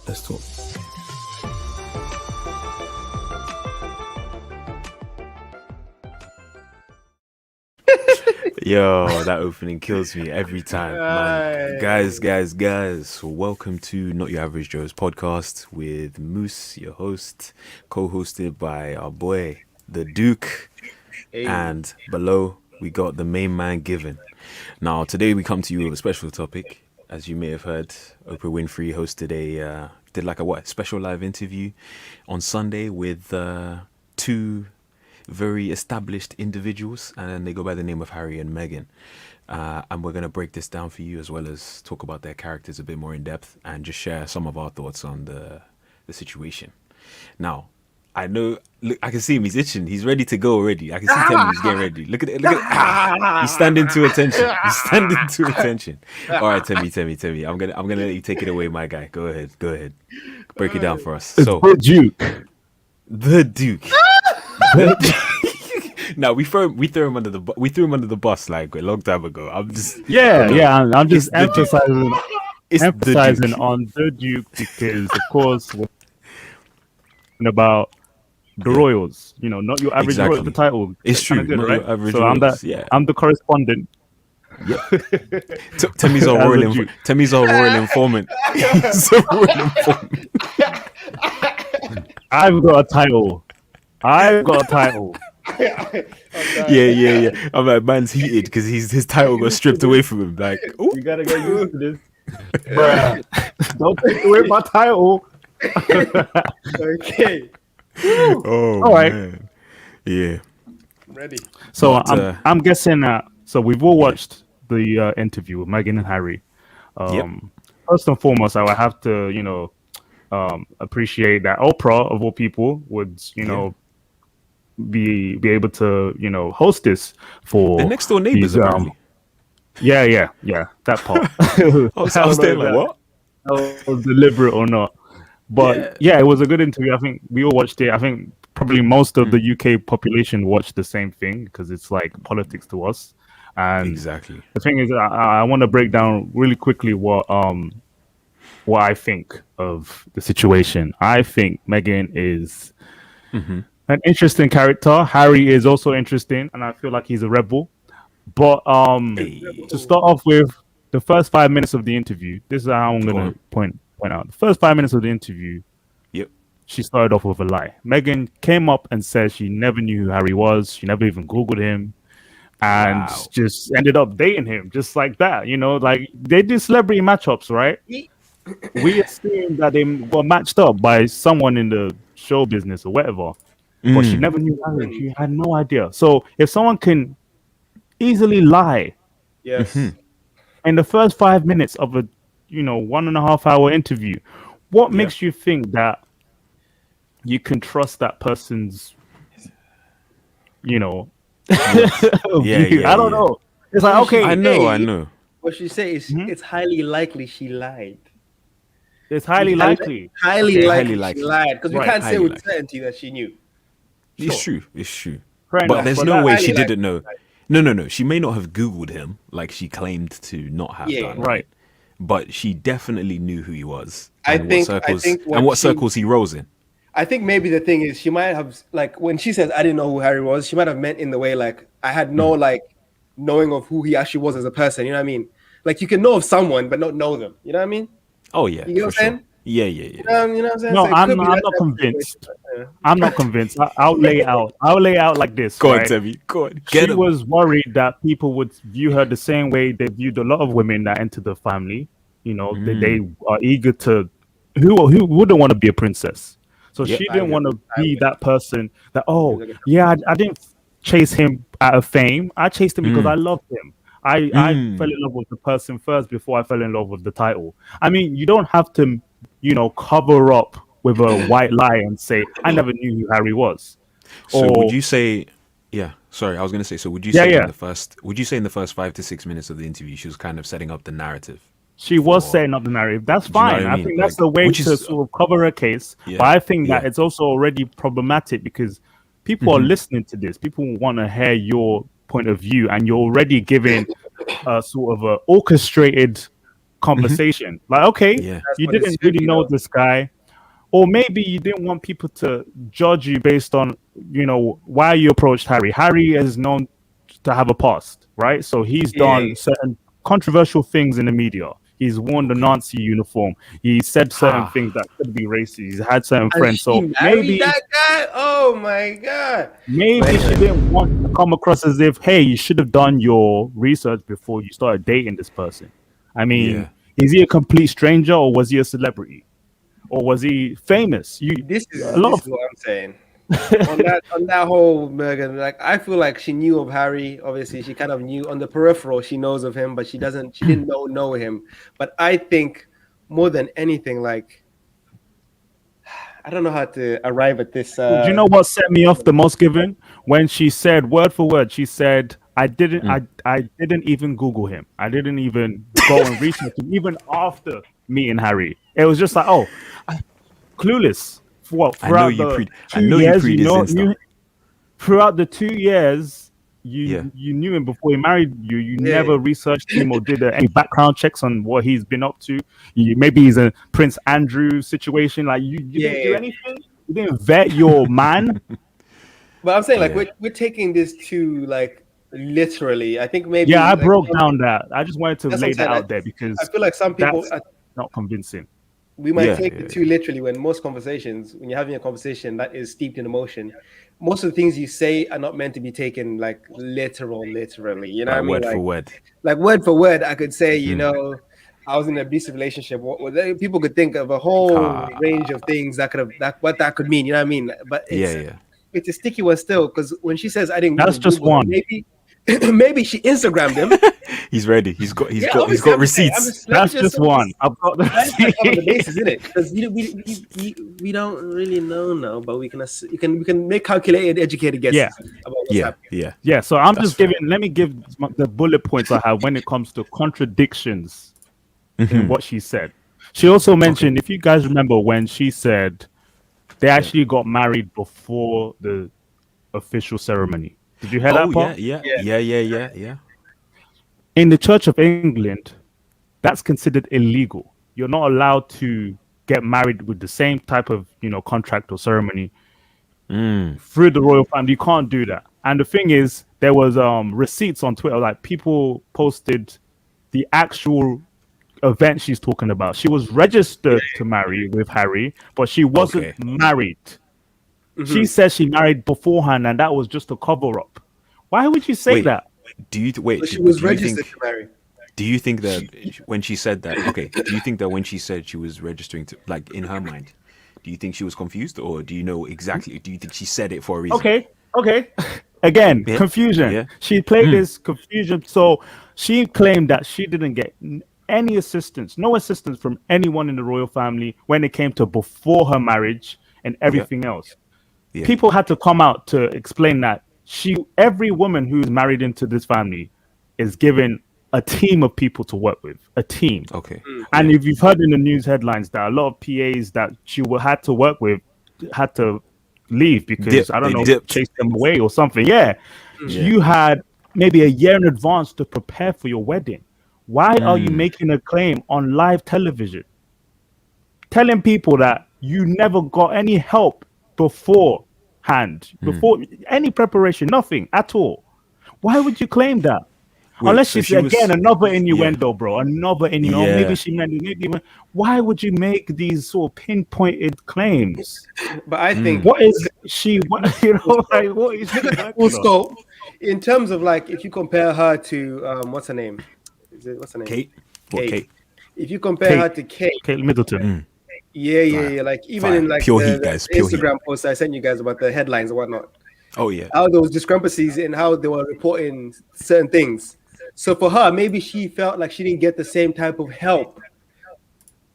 Let's talk. Yo, that opening kills me every time, man. Guys, welcome to Not Your Average Joe's podcast with Moose, your host, co-hosted by our boy, the Duke, and below we got the main man Given. Now, today we come to you with a special topic. As you may have heard, Oprah Winfrey hosted did like a special live interview on Sunday with two very established individuals, and they go by the name of Harry and Meghan. And we're going to break this down for you, as well as talk about their characters a bit more in depth and just share some of our thoughts on the situation. Now, I know, look, I can see him, he's itching, he's ready to go already. I can see Temmie, he's getting ready. Look at it, he's standing to attention. All right, Temmie, I'm gonna let you take it away, my guy. Go ahead, break it down for us. So the Duke. Now we threw him under the bus like a long time ago. I'm just I'm just emphasizing on the Duke because, of course, we're talking about the Royals. You know, not your average royal. The title. It's true. Good, not right? your average so royals. I'm the correspondent. Yep. Temmie's our royal informant. He's a royal informant. I've got a title. Yeah. I'm like, man's heated because his title got stripped away from him. Like, ooh. You gotta get used to this. Bruh. Don't take away my title. Okay. Oh, all right. Man. Yeah. Ready. So I'm guessing that. So we've all watched the interview with Meghan and Harry. First and foremost, I would have to, appreciate that Oprah, of all people, would, be able to, host this for the next door neighbors. Apparently. Yeah, that part. I was there like, what? That was deliberate or not. But yeah, it was a good interview. I think we all watched it. I think probably most of the UK population watched the same thing because it's like politics to us. And exactly. The thing is, I want to break down really quickly what I think of the situation. I think Meghan is an interesting character. Harry is also interesting, and I feel like he's a rebel. But to start off with, the first 5 minutes of the interview, this is how I'm going to point out. The first 5 minutes of the interview, she started off with a lie. Meghan came up and said she never knew who Harry was. She never even Googled him. And just ended up dating him just like that. Like they do celebrity matchups, right? We assume that they were matched up by someone in the show business or whatever. But she never knew Harry. She had no idea. So if someone can easily lie in the first 5 minutes of a 1.5 hour interview, what makes you think that you can trust that person's view? I don't know. It's like, okay, I know. What she said is it's highly likely she lied. It's highly likely. Highly likely she lied because we can't say with certainty that she knew. It's true. But there's no way she didn't know. No. She may not have Googled him like she claimed to not have done. Right. But she definitely knew who he was. I think what circles he rose in. I think maybe the thing is she might have, like, when she says I didn't know who Harry was, she might have meant in the way like I had no knowing of who he actually was as a person. You know what I mean? Like you can know of someone but not know them. You know what I mean? Oh yeah. You know what I'm saying? Yeah. You know what I'm saying? No, so I'm not convinced. I'm not convinced. I'll lay it out. I'll lay it out like this. Go on, Temmie. Go on. She was worried that people would view her the same way they viewed a lot of women that enter the family. They are eager to. Who wouldn't want to be a princess? So she didn't want to be that person that, I didn't chase him out of fame. I chased him because I loved him. I fell in love with the person first before I fell in love with the title. I mean, you don't have to, cover up with a white lie and say, I never knew who Harry was. So would you say, sorry, I was going to say, so would you say in the first 5 to 6 minutes of the interview, she was kind of setting up the narrative? She was setting up the narrative. That's fine. I think that's the way to sort of cover her case. Yeah, but I think that it's also already problematic because people are listening to this. People want to hear your point of view, and you're already giving a sort of a orchestrated conversation. Like, okay, Yeah. you what it didn't should really be, know though. this guy, or maybe you didn't want people to judge you based on, why you approached Harry. Harry is known to have a past, right? So he's Yeah. done certain controversial things in the media. He's worn the Okay. Nazi uniform. He said certain Ah. things that could be racist. He's had certain And friends. she So married that guy? Oh my god. But maybe she anyway, didn't want to come across as if, hey, you should have done your research before you started dating this person. I mean, Yeah. is he a complete stranger or was he a celebrity? Or was he famous? this A is lot this of is what I'm saying. On that whole Megan, like I feel like she knew of Harry. Obviously, she kind of knew on the peripheral. She knows of him, but she didn't know him. But I think more than anything, like I don't know how to arrive at this. Do you know what set me off the most, given when she said word for word, she said, I didn't even Google him. I didn't even go and research him, even after meeting Harry. It was just like, oh, clueless. For what, I know throughout you the pre. I 2 know you years, pre his Insta. throughout the 2 years, Yeah. you knew him before he married you. You Yeah. never researched him or did any background checks on what he's been up to. Maybe he's a Prince Andrew situation. Like you didn't do Yeah. anything. You didn't vet your man. But I'm saying like Yeah. we're taking this too like literally. I think maybe Yeah, I like broke down that. I just wanted to that's what lay I'm that saying. out there because I feel like some people that's not convincing. we might Yeah, take yeah, it too literally when most conversations, when you're having a conversation that is steeped in emotion, most of the things you say are not meant to be taken like literally. You know what I Like mean? word for word. Like word for word, I could say, I was in an abusive relationship. People could think of a whole range of things what that could mean. You know what I mean? But Yeah. it's a sticky one still because when she says I didn't That's even just Google him, one. maybe maybe she Instagrammed him. He's ready. He's got. Yeah, He's obviously, got receipts. let me That's just one. I've got let's like cover the the bases in it because we don't really know now, but we can make calculated, educated guesses Yeah. about what's happening. Yeah. Yeah, so I'm That's just fair. let me give the bullet points I have when it comes to contradictions in what she said. She also mentioned, if you guys remember, when she said they actually got married before the official ceremony. Did you hear Oh that yeah, part? yeah. In the Church of England, that's considered illegal. You're not allowed to get married with the same type of, contract or ceremony through the royal family. You can't do that. And the thing is, there was receipts on Twitter, like people posted the actual event she's talking about. She was registered to marry with Harry, but she wasn't Okay. married. Mm-hmm. She said she married beforehand, and that was just a cover up. Why would you say Wait. that? Do you wait? So she do was you registered think? to marry. Do you think that when she said that? Okay. Do you think that when she said she was registering to, like, in her mind, do you think she was confused, or do you know exactly? Do you think she said it for a reason? Okay. Again, Yeah. confusion. Yeah. She played this confusion. So she claimed that she didn't get any assistance, no assistance from anyone in the royal family when it came to before her marriage and everything else. Yeah. People had to come out to explain that every woman who's married into this family is given a team of people to work with, a team. Okay. And if you've heard in the news headlines that a lot of PAs that she had to work with had to leave because They dipped. chase them away or something. Yeah. Yeah. You had maybe a year in advance to prepare for your wedding. Why are you making a claim on live television, telling people that you never got any help beforehand, before any preparation, nothing at all? Why would you claim that? Wait, Unless so she's she was- again another Yeah. innuendo, bro. Another innuendo. Yeah. Maybe she meant it. Why would you make these sort of pinpointed claims? But I think What is she? What like? What is she? full scope in terms of like if you compare her to what's her name? What's her name? Kate. What Kate? If you compare her to Kate, Middleton. yeah. Like even Fire. in like Pure the, heat, guys. the Pure heat. Instagram post I sent you guys about the headlines and whatnot. Oh yeah. How there was discrepancies in how they were reporting certain things. So for her, maybe she felt like she didn't get the same type of help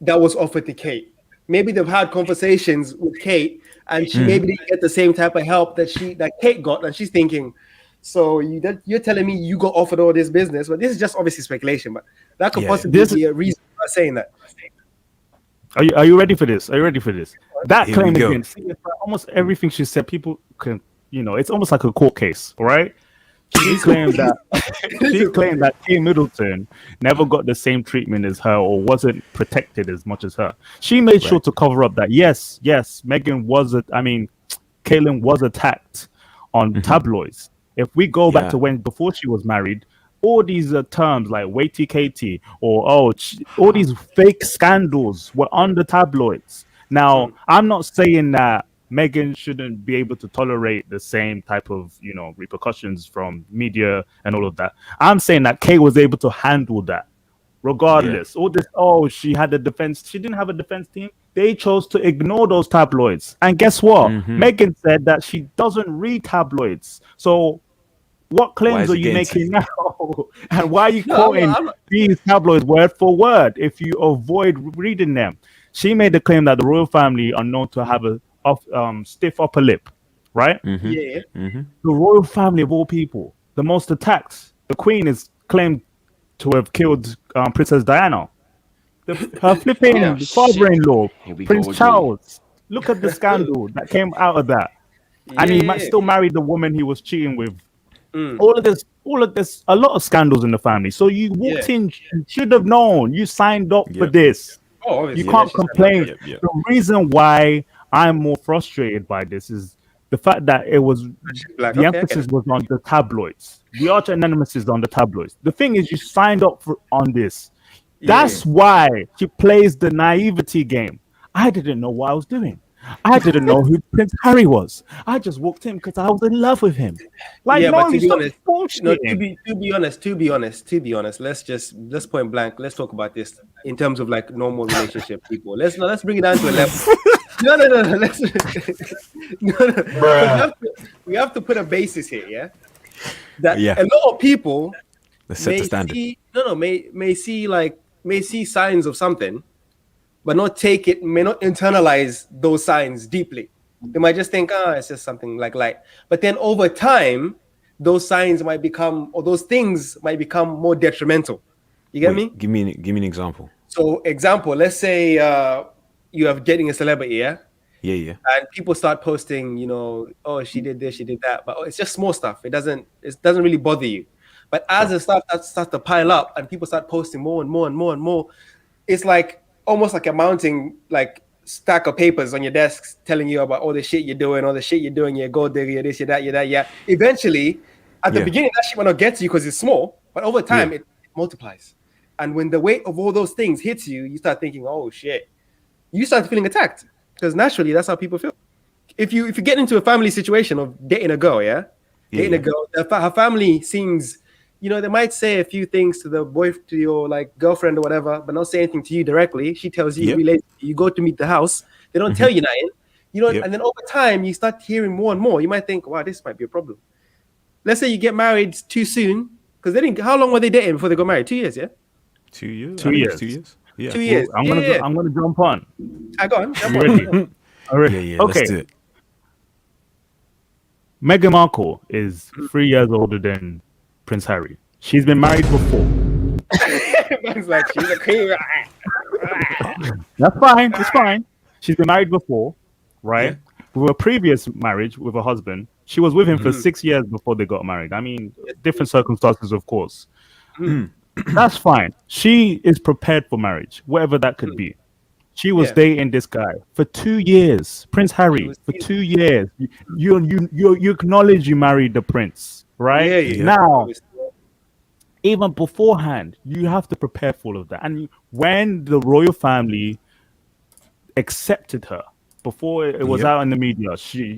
that was offered to Kate. Maybe they've had conversations with Kate, and she maybe didn't get the same type of help that Kate got, and she's thinking, so you're telling me you got offered all this business, but this is just obviously speculation, but that could possibly be a reason for saying that. Are you ready for this? Are you ready for this? That Here claim we go. again. Almost everything she said, people can, it's almost like a court case, all right? She claimed that Kate Middleton never got the same treatment as her or wasn't protected as much as her. She made sure Right. to cover up that yes, Meghan was Caitlyn was attacked on tabloids. If we go back Yeah. to before she was married, all these terms like waity Katie or all these fake scandals were on the tabloids. Now, I'm not saying that Meghan shouldn't be able to tolerate the same type of repercussions from media and all of that. I'm saying that Kate was able to handle that regardless. All this, she had a defense. She didn't have a defense team. They chose to ignore those tabloids. And guess what? Meghan said that she doesn't read tabloids. So what Why claims is are it you getting making now? And why are you No, quoting I'm not- these tabloids word for word if you avoid reading them? She made the claim that the royal family are known to have a stiff upper lip, right? Yeah. The royal family of all people, the most attacked. The Queen is claimed to have killed Princess Diana. Her flipping Oh, shit. father-in-law, Here we Prince go again. Charles. Look at the scandal that came out of that. And he might still married the woman he was cheating with. All of this, a lot of scandals in the family. So you walked in, you should have known. You signed up for Yep. this. Oh, obviously. You can't That's just- complain. Yep. The reason why I'm more frustrated by this is the fact that it was Like, the okay, I get emphasis it. was on the tabloids. The arch anonymous is on the tabloids. The thing is, you signed up on this. That's why she plays the naivety game. I didn't know what I was doing. I didn't know who Prince Harry was. I just walked in because I was in love with him. Like, Yeah, no, but to you be stop honest, bullshitting. to be honest, let's point blank. Let's talk about this in terms of like normal relationship people. Let's bring it down to a level. No. Let's no. We have to put a basis here, yeah. That Yeah. a lot of people Let's set the standard. may see signs of something, but may not internalize those signs deeply. They might just think, it's just something like light. But then over time, those signs might become, or those things might become more detrimental. You get me? Give me an example. So, example, let's say you are dating a celebrity, yeah? Yeah. And people start posting, oh, she did this, she did that, but it's just small stuff. It doesn't really bother you. But as the stuff starts to pile up and people start posting more and more and more and more, it's like almost like a mounting like stack of papers on your desks telling you about all the shit you're doing, you're gold digger, you're this, you're that, you're that, yeah. Eventually, at the beginning, that shit might not get to you because it's small, but over time it multiplies. And when the weight of all those things hits you, you start thinking, oh shit. You start feeling attacked. Because naturally, that's how people feel. If you get into a family situation of dating a girl, dating a girl, her family seems, they might say a few things to your like girlfriend or whatever, but not say anything to you directly. She tells you, you go to meet the house. They don't tell you nothing, and then over time you start hearing more and more. You might think, wow, this might be a problem. Let's say you get married too soon, because they didn't. How long were they dating before they got married? 2 years, yeah. 2 years. 2 years. 2 years. Yeah. 2 years. I'm gonna jump on. I got him. You ready? All right. Yeah. Okay. Let's do it. Meghan Markle is 3 years older than Prince Harry. She's been married before. Man's like, she's a queen. That's fine. It's fine. She's been married before, right? With a previous marriage with her husband, she was with him for 6 years before they got married. I mean, different circumstances, of course. That's fine. She is prepared for marriage, whatever that could be. She was dating this guy for 2 years, Prince Harry, for 2 years. You acknowledge you married the prince, right? Yeah. Now, even beforehand, you have to prepare for all of that. And when the royal family accepted her, before it was out in the media,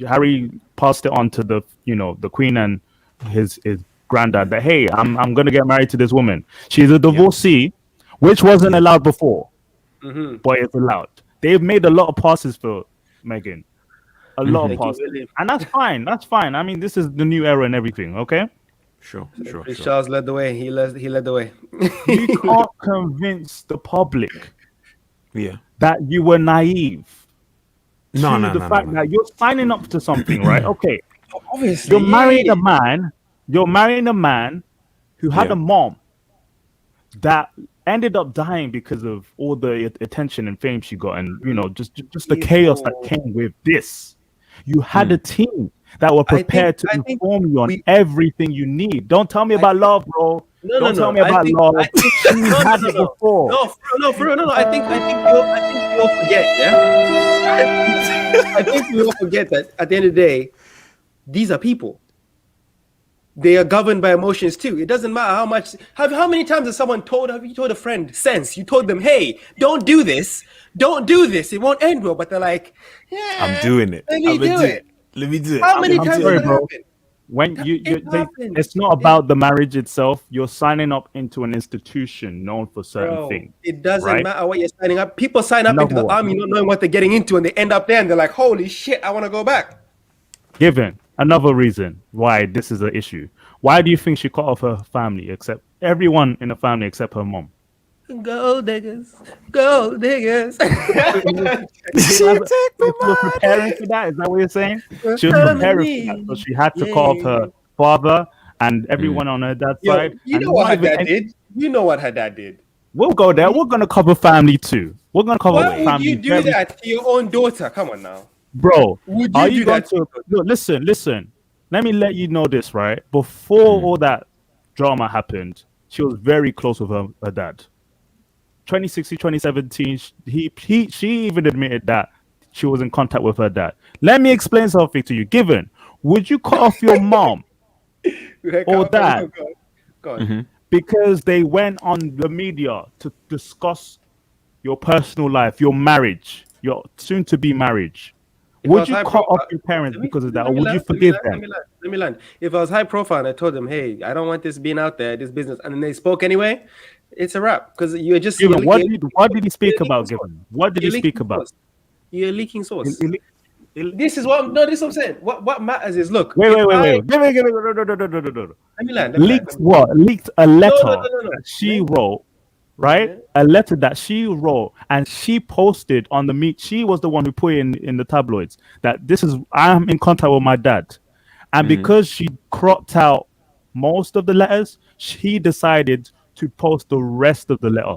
Harry passed it on to the Queen and his granddad that, hey, I'm gonna get married to this woman. She's a divorcee, which wasn't allowed before, but it's allowed. They've made a lot of passes for Meghan, a lot of passes, and that's fine. That's fine. I mean, this is the new era and everything. Okay. Sure. Charles led the way. He led the way. You can't convince the public Yeah. that you were naive. No. The fact that you're signing up to something, right? Okay. Obviously, You're marrying a man. You're marrying a man who had a mom that ended up dying because of all the attention and fame she got, and just the chaos that came with this. You had a team. that were I think prepared to I think inform you on we everything you need. Don't tell me I about think love, bro. no Don't tell no. me about love. I think She no no had no it no before. no for real no. I think we all forget. Yeah, I think I think we all forget that at the end of the day, these are people. They are governed by emotions too. It doesn't matter how much. How many times have you told a friend sense? You told them, hey, don't do this. Don't do this. It won't end well. But they're like, I'm yeah, doing it. let I'm me gonna do do it. it. Let me do it. How I'm many I'm times doing does sorry, that it. bro. happen? When It they, happens. it's not about the marriage itself. You're signing up into an institution known for certain Bro, things, it doesn't right? matter what you're signing up. People sign up into Another the one. army not knowing what they're getting into, and they end up there and they're like, holy shit, I want to go back. Given another reason why this is an issue. Why do you think she cut off her family, except everyone in the family except her mom? Gold diggers, gold diggers. She She was, take she my was preparing money. for that. Is that what you're saying? She was Come preparing for that, so me. she had to cut off Yeah. her father and Mm. everyone on her dad's Yo, side, you and know what not her even. dad did? You know what her dad did. We'll go there. We're gonna cover family too. We're gonna cover Why would Wait. you family do very, that to your own daughter? Come on now. bro. Would Are you you do going that to to your daughter? look? Listen. Let me let you know this, right? Before Mm. all that drama happened, she was very close with her dad. 2016, 2017, she even admitted that she was in contact with her dad. Let me explain something to you. Given, would you cut off your mom or dad Go on. Mm-hmm. because they went on the media to discuss your personal life, your marriage, your soon to be marriage? If I Would was you high cut off profile, your parents let me because of that, let or me would you land. Let me forgive land. Let them? me land. Let me land. If I was high profile and I told them, "Hey, I don't want this being out there, this business," and then they spoke anyway, it's a wrap because Given, what did he speak you're leaking about? source. Given, what did he You're speak leaking about? source. You're leaking He- source. he- he- This is what no, this is what I'm saying. What matters is look. Wait, If wait, wait, I wait. No. let me land. Let me land. Leaked Let me land. what? Leaked a No, no, letter no, no, no. that she Let me, wrote, right? yeah. A letter that she wrote and she posted on the meet. She was the one who put it in the tabloids that this is I'm in contact with my dad. And Mm-hmm. because she cropped out most of the letters, she decided to post the rest of the letter.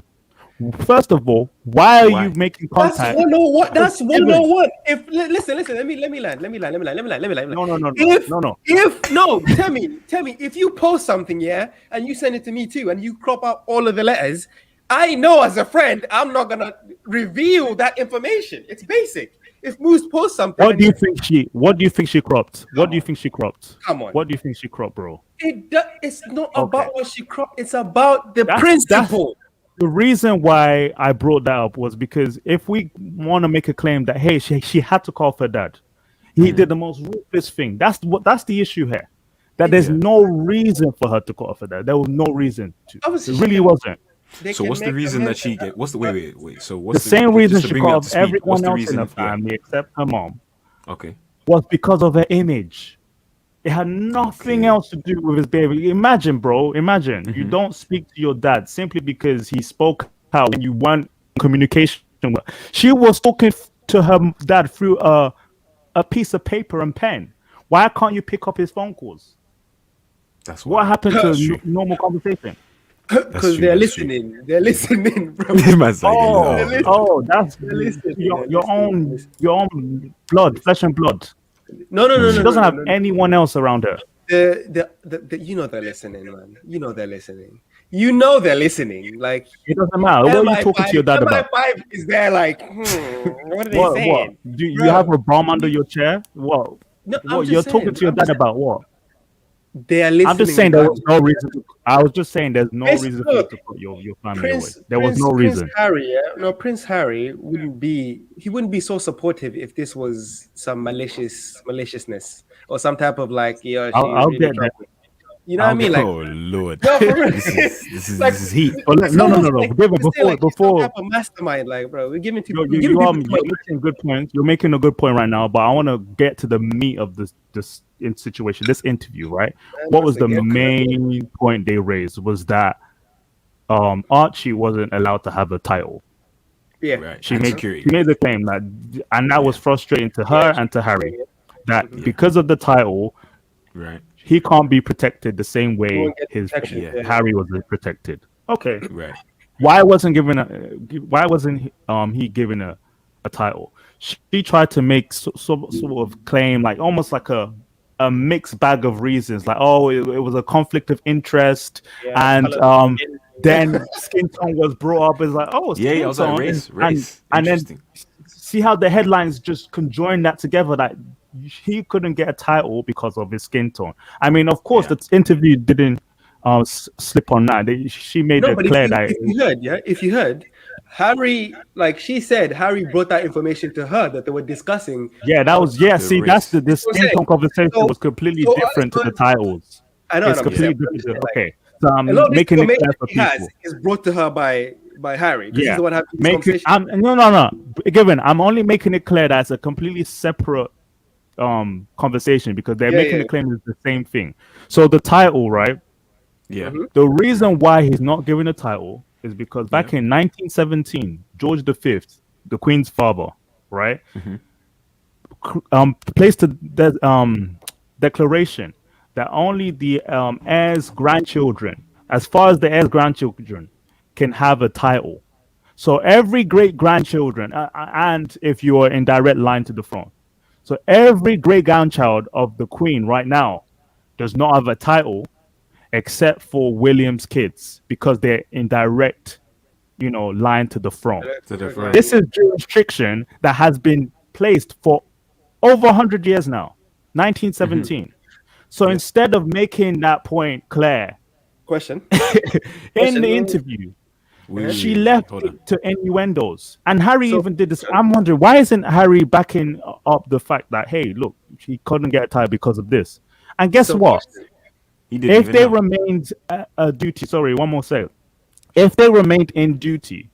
First of all, why are you Why? making That's contact? 101. Because That's 101. If listen, let me land. no. If No, no. if no, tell me, if you post something, yeah, and you send it to me too, and you crop out all of the letters, I know as a friend, I'm not gonna reveal that information. It's basic. If Moose posts something What and do he you think she cropped? What come do you on, think she cropped? come on. What do you think she cropped, bro? It's not Okay. about what she cropped, it's about the That's principle. the reason why I brought that up was because if we want to make a claim that hey she had to call for her dad, he did the most ruthless thing. That's the issue here. That there's Yeah. no reason for her to call for that. There was no reason to. Obviously, It she really can wasn't. they So can what's the make reason that amends she and that, get? What's the but wait? So The what's same wait, reason just to she bring me up called to speed? What's everyone the else in the reason? Yeah. family except her mom Okay. was because of her image. It had nothing Okay. else to do with his baby. Imagine, bro. Imagine you Mm-hmm. don't speak to your dad simply because he spoke out when you weren't in communication with. She was talking to her dad through a piece of paper and pen. Why can't you pick up his phone calls? That's What wild. happened to That's true. normal conversation? That's because true. they're That's true. listening. They're listening, bro. Man's like, Oh, They're oh listening. Lord. that's They're listening. They're your listening. They're own listening. your own blood, flesh and blood. No, no, no, She no, no, doesn't no, have no. anyone else around her. You know they're listening, man. You know they're listening. You know they're listening. Like It doesn't matter. What are you talking to your dad about? MI5 is there. Like, what are they What? saying, Do you have bro? a bomb under your chair? What? No, I'm What you're just talking saying. to your dad about? What? They are I'm just listening saying there was regardless. no reason. I was just saying there's no Prince, reason for you look, to put your family away. Prince, There was Prince, no Prince reason. Harry. Yeah? No, Prince Harry wouldn't be. He wouldn't be so supportive if this was some maliciousness or some type of like, yeah, she's I'll really get there. trouble. You know what I I'll mean? get. Like, Oh Lord. no, for real. This Like, is heat. But it's no. almost like Give it to say like he's some before type of mastermind. Like, bro, we're giving you we're giving people too much. you're making good points. You're making a good point right now. But I want to get to the meat of this in situation, this interview, right? Man, What once was the again, main point they raised was that Archie wasn't allowed to have a title. yeah, Right. She And made security. she made the claim that, and that was Yeah. frustrating to yeah, her and to Harry, that Yeah. because of the title, Right. he can't be protected the same you way won't get his protection. Yeah. Yeah. Harry was protected. Okay, Right. why wasn't he given a title? She tried to make sort of claim like almost like a mixed bag of reasons, like it was a conflict of interest, Yeah, and colour of skin. then skin tone was brought up. It's like, oh, Yeah, I skin was like, tone, race. and then Interesting. see how the headlines just conjoin that together. That he couldn't get a title because of his skin tone. I mean, of course, Yeah. the interview didn't slip on that. She made No, it but clear that if you heard, Harry, like she said, Harry brought that information to her that they were discussing. yeah, that was The See, that's race. the That's what I'm skin saying. tone conversation So, was completely so, different to so the titles. I know, It's I'm saying, completely but I'm just different. saying, like, Okay, so a lot I'm of this making it information clear for he has people. is brought to her by Harry because he's Yeah, the one having this make it. conversation. No. Given, I'm only making it clear that it's a completely separate conversation because they're Yeah, making yeah. the claim it's the same thing. So the title, right? Yeah. Mhm. The reason why he's not given a title is because Yeah. back in 1917, George V, the Queen's father, right, placed a declaration that only the heirs grandchildren, as far as the heirs grandchildren, can have a title. So every great grandchildren, and if you are in direct line to the throne, so every great grandchild of the Queen right now does not have a title except for William's kids because they're in direct, line to the throne. To the front. This is jurisdiction that has been placed for over 100 years now, 1917. So Yep. instead of making that point clear Question. in the interview, she left Hold on. it to innuendos. And Harry So- even did this. I'm wondering, why isn't Harry backing up the fact that, hey, look, he couldn't get a tie because of this? And guess So what? question. He didn't If even they know. remained duty, sorry, one more second. If they remained in duty,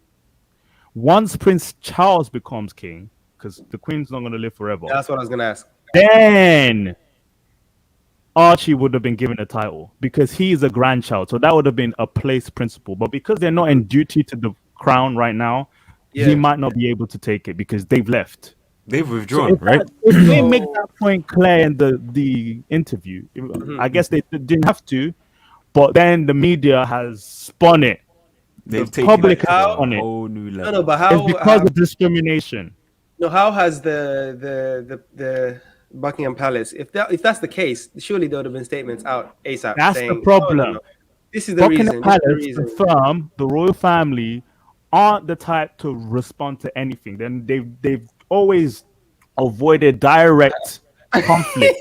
once Prince Charles becomes king, because the Queen's not going to live forever, That's what I was gonna ask. then Archie would have been given a title because he's a grandchild. So that would have been a place principal. But because they're not in duty to the crown right now, Yeah. he might not be able to take it because they've left. They've So withdrawn, right? if they So- make that point clear in the interview, I guess they didn't have to, but then the media has spun it. They've The taken public it to has a spun it. whole new No, level. no, but It's how? because of discrimination. No, how has the Buckingham Palace? If that's the case, surely there would have been statements out ASAP. That's saying, the problem. no, this is the Buckingham reason. This is the Palace, reason. the firm, the royal family, aren't the type to respond to anything. Then they've always avoided direct conflict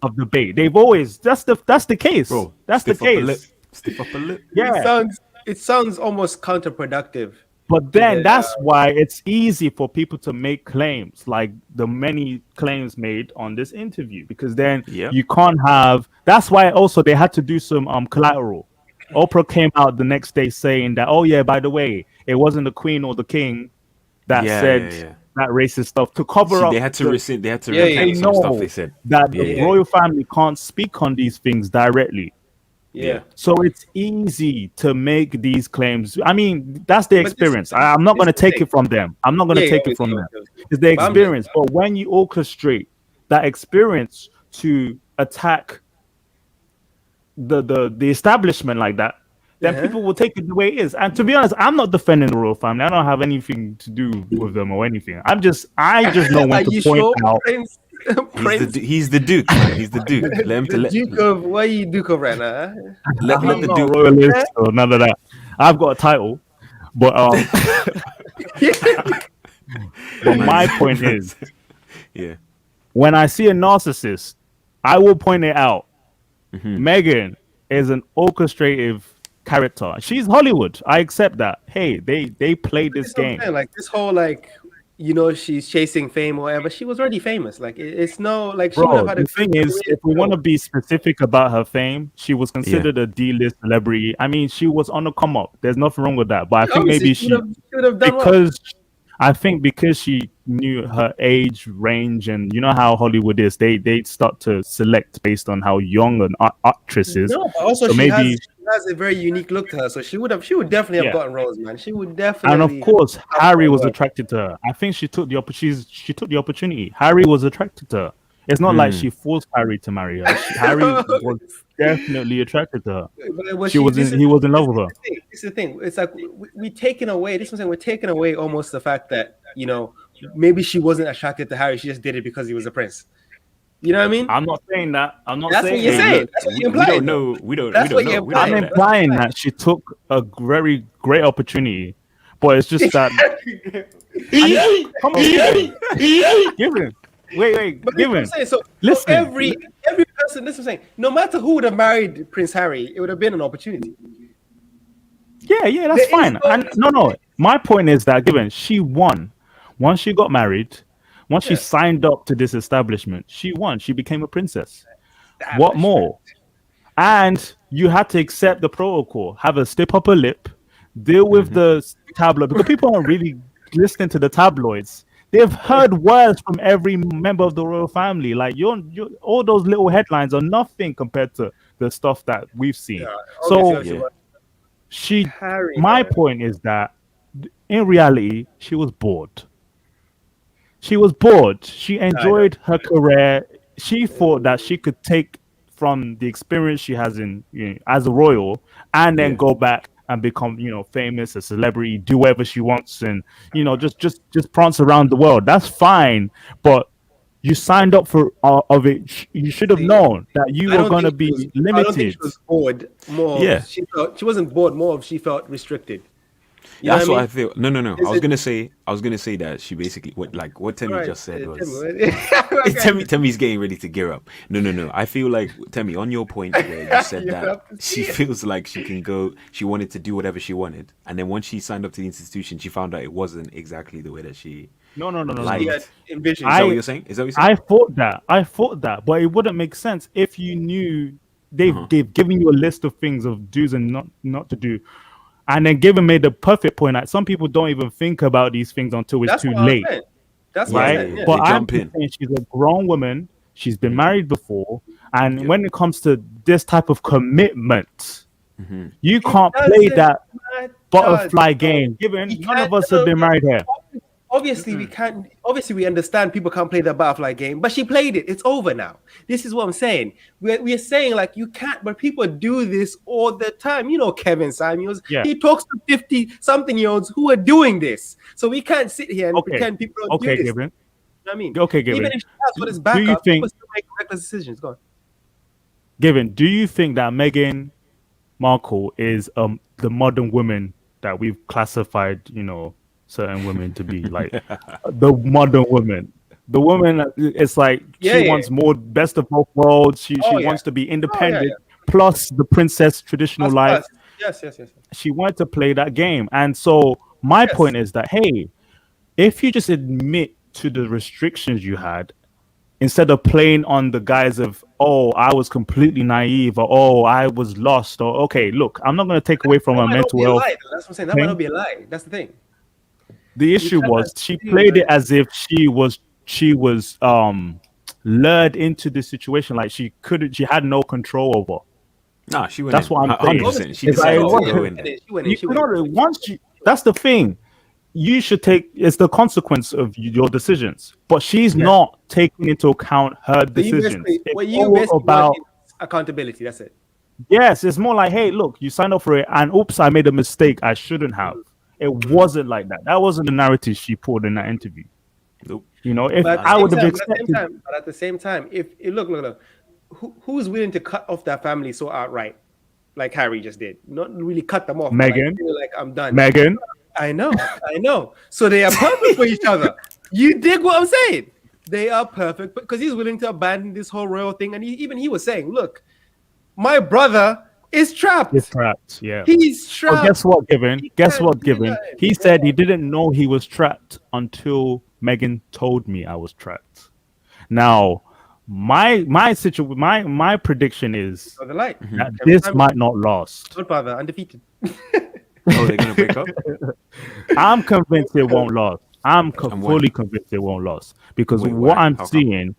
of debate. They've always that's the case. Bro, That's the stiff upper lip. case. Stiff upper lip. Yeah. It sounds almost counterproductive. But then the, that's why it's easy for people to make claims like the many claims made on this interview because then Yep. you can't have. That's why also they had to do some collateral. Oprah came out the next day saying that, oh yeah, by the way, it wasn't the queen or the king that Yeah, said yeah. that racist stuff to cover See, up. they had to rescind. They had to Yeah, recant They some stuff know they said. that Yeah, the yeah. royal family can't speak on these things directly. Yeah. So it's easy to make these claims. I mean, that's their But this- experience. I'm not this going to is the take thing. it from them. I'm not going to Yeah, take yeah, it from yeah, them. yeah. It's their But I'm just- experience. But when you orchestrate that experience to attack the establishment like that, then Uh-huh. people will take it the way it is. And to be honest, I'm not defending the royal family. I don't have anything to do with them or anything. I just know Are when to you point sure, out. Prince? Prince, He's the Duke. Man. He's the Duke. Let him to the let, Duke of what are you Duke of right now? let I'm the not Duke. a royalist or none of that. I've got a title, but but my point is, Yeah. when I see a narcissist, I will point it out. Meghan is an orchestrative character. She's Hollywood. I accept that. Hey, they played this That's what I'm game. saying, like this whole she's chasing fame or whatever. She was already famous. Like it's no like she would Bro, have had the a thing good is, career if we still. want to be specific about her fame, she was considered a D-list celebrity. I mean, she was on the come up. There's nothing wrong with that. But I think Obviously, maybe she would have done well. because I think because she knew her age range, and you know how Hollywood is, they start to select based on how young an actress is. No, but also So she maybe- has a very unique look to her. So she would definitely have Yeah. gotten roles, man. She would And definitely. of course, Harry was work. attracted to her. I think she took the opportunity. Harry was attracted to her. It's not like she forced Harry to marry her. Harry was definitely attracted to her. But He was in love with her. This is the thing. It's like we taken away. This was saying we're taking away almost the fact that maybe she wasn't attracted to Harry. She just did it because he was a prince. You know what I mean? I'm not saying that. I'm not That's what saying you're that. saying. Look, That's what we, you're we don't implying. know. We don't. That's We what don't you're know. We don't I'm know implying. that. implying that she took a very great opportunity, but it's just that. Come on, given. Wait, But that's what I'm given. saying. So Listen. every person, this is what I'm saying. No matter who would have married Prince Harry, it would have been an opportunity. Yeah, that's There is fine. And no. My point is that given she won, once she got married, once she Yeah. signed up to this establishment, she won. She became a princess. Damn, What that's more? And you had to accept the protocol, have a stiff upper lip, deal with the tabloid because people aren't really listening to the tabloids. They've heard words from every member of the royal family. Like you're all those little headlines are nothing compared to the stuff that we've seen. yeah. So Obviously, Yeah. but she, Harry, my man. point is that in reality, she was bored. She was bored. She I know. enjoyed her career. She thought that she could take from the experience she has in as a royal and then Yeah. go back and become famous, a celebrity, do whatever she wants, and just prance around the world. That's fine, but you signed up for of it. You should have See, known that you I were don't gonna think she was. be I don't think limited. she was bored. More, Yeah. she felt she wasn't bored. More of she felt restricted. You know That's what what I I mean? feel. No. I Is was it gonna say. I was gonna say that she basically what all Temmie right? just said was. Tell Temmie's getting ready to gear up. No. I feel like Temmie, on your point where you said You that have to she see it. feels like she can go. She wanted to do whatever she wanted, and then once she signed up to the institution, she found out it wasn't exactly the way that she No. He had liked. envisioned. Is that what I you're saying? Is that what you're saying? I thought that, but it wouldn't make sense if you knew Uh-huh. they've given you a list of things of do's and not to do, and then given made the perfect point that some people don't even think about these things until it's That's too what I was late, saying. That's what I'm Yeah. right? saying. Yeah. But They I'm jump just in. saying she's a grown woman. She's been Mm-hmm. married before, and Yep. when it comes to this type of commitment, Mm-hmm. you It can't play doesn't that matter. butterfly No. game. Given We none of can't. us have No, been no. married here. Obviously, we can't. Obviously, we understand people can't play the butterfly game, but she played it. It's over now. This is what I'm saying. We're saying like you can't, but people do this all the time. You know, Kevin Samuels. Yeah. He talks to 50-something-year-olds who are doing this. So we can't sit here and Okay. pretend people don't do Okay, this. Given. You know what I mean? Okay, Even Given. if she has for this Do you backup, think people still make reckless decisions. Go on. Given, do you think that Meghan Markle is the modern woman that we've classified, certain women to be like the modern woman? The woman, it's like Yeah, she yeah. wants more best of both worlds. She Oh, yeah. wants to be Oh, yeah, independent, yeah. plus the princess traditional life. Yes. She wanted to play that game, and so my Yes. point is that hey, if you just admit to the restrictions you had instead of playing on the guise of oh I was completely naive or oh I was lost or okay look I'm not going to take away from That her might not mental be a health lie. That's what I'm saying. That might thing. not be a lie. That's the thing. The issue cannot was she assume played it that- as if she was lured into the situation like she had no control over. Nah, she went That's in. what I'm saying. 100%. She It's like, decided what- to go in there. She went you in. She went know, in. once you, that's the thing. You should take it's the consequence of your decisions, but she's not taking into account her So you decisions. basically, It's what you all basically about want is accountability. That's it. yes. It's more like, hey, look, you signed up for it, and oops, I made a mistake. I shouldn't have. It wasn't like that. That wasn't the narrative she put in that interview. Nope. If But at I the would same have time, expected, at the same time, if look, who's willing to cut off that family so outright, like Harry just did? Not really cut them off. but Meghan. like I'm done. Meghan, I know. So they are perfect for each other. You dig what I'm saying? They are perfect because he's willing to abandon this whole royal thing, and he was saying, "Look, my brother is trapped. is trapped. Yeah. He's But trapped." guess what, Given? Guess can't what, do Given? that. He said he didn't know he was trapped until Meghan told me I was trapped. Now, my prediction is So the light. that this might not last. Godfather undefeated. Oh, they're gonna break up. I'm convinced it won't last. I'm when? fully convinced it won't last because Wait, what why? I'm How come? seeing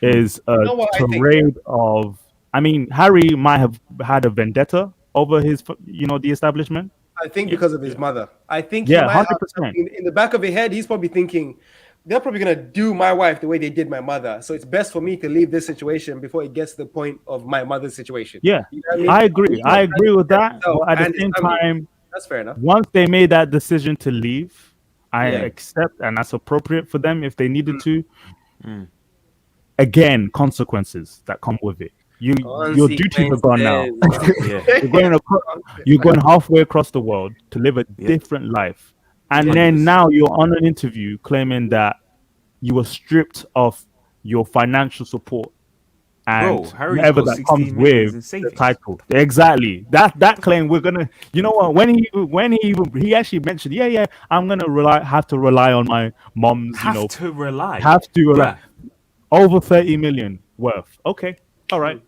is a know what I think? parade of. I mean, Harry might have had a vendetta over the establishment. I think because of his mother. I think Yeah, he might have 100%. something in the back of his head. He's probably thinking they're probably gonna do my wife the way they did my mother. So it's best for me to leave this situation before it gets to the point of my mother's situation. Yeah, You know what I mean? I agree. I agree with that. So, But at and the same his family. time, That's fair enough. once they made that decision to leave, I Yeah. accept, and that's appropriate for them if they needed to. again, consequences that come with it. Your duties are gone now. Yeah. You're going halfway across the world to live a different life, and then now you're on an interview claiming that you were stripped of your financial support and Bro, Harry's whatever got that 16 comes millions with in the savings. title. Exactly. That claim we're gonna. You know what? When he actually mentioned, yeah, I'm gonna have to rely on my mom's. Have to rely. Have to rely. Bruh. Over 30 million worth. Okay, all right.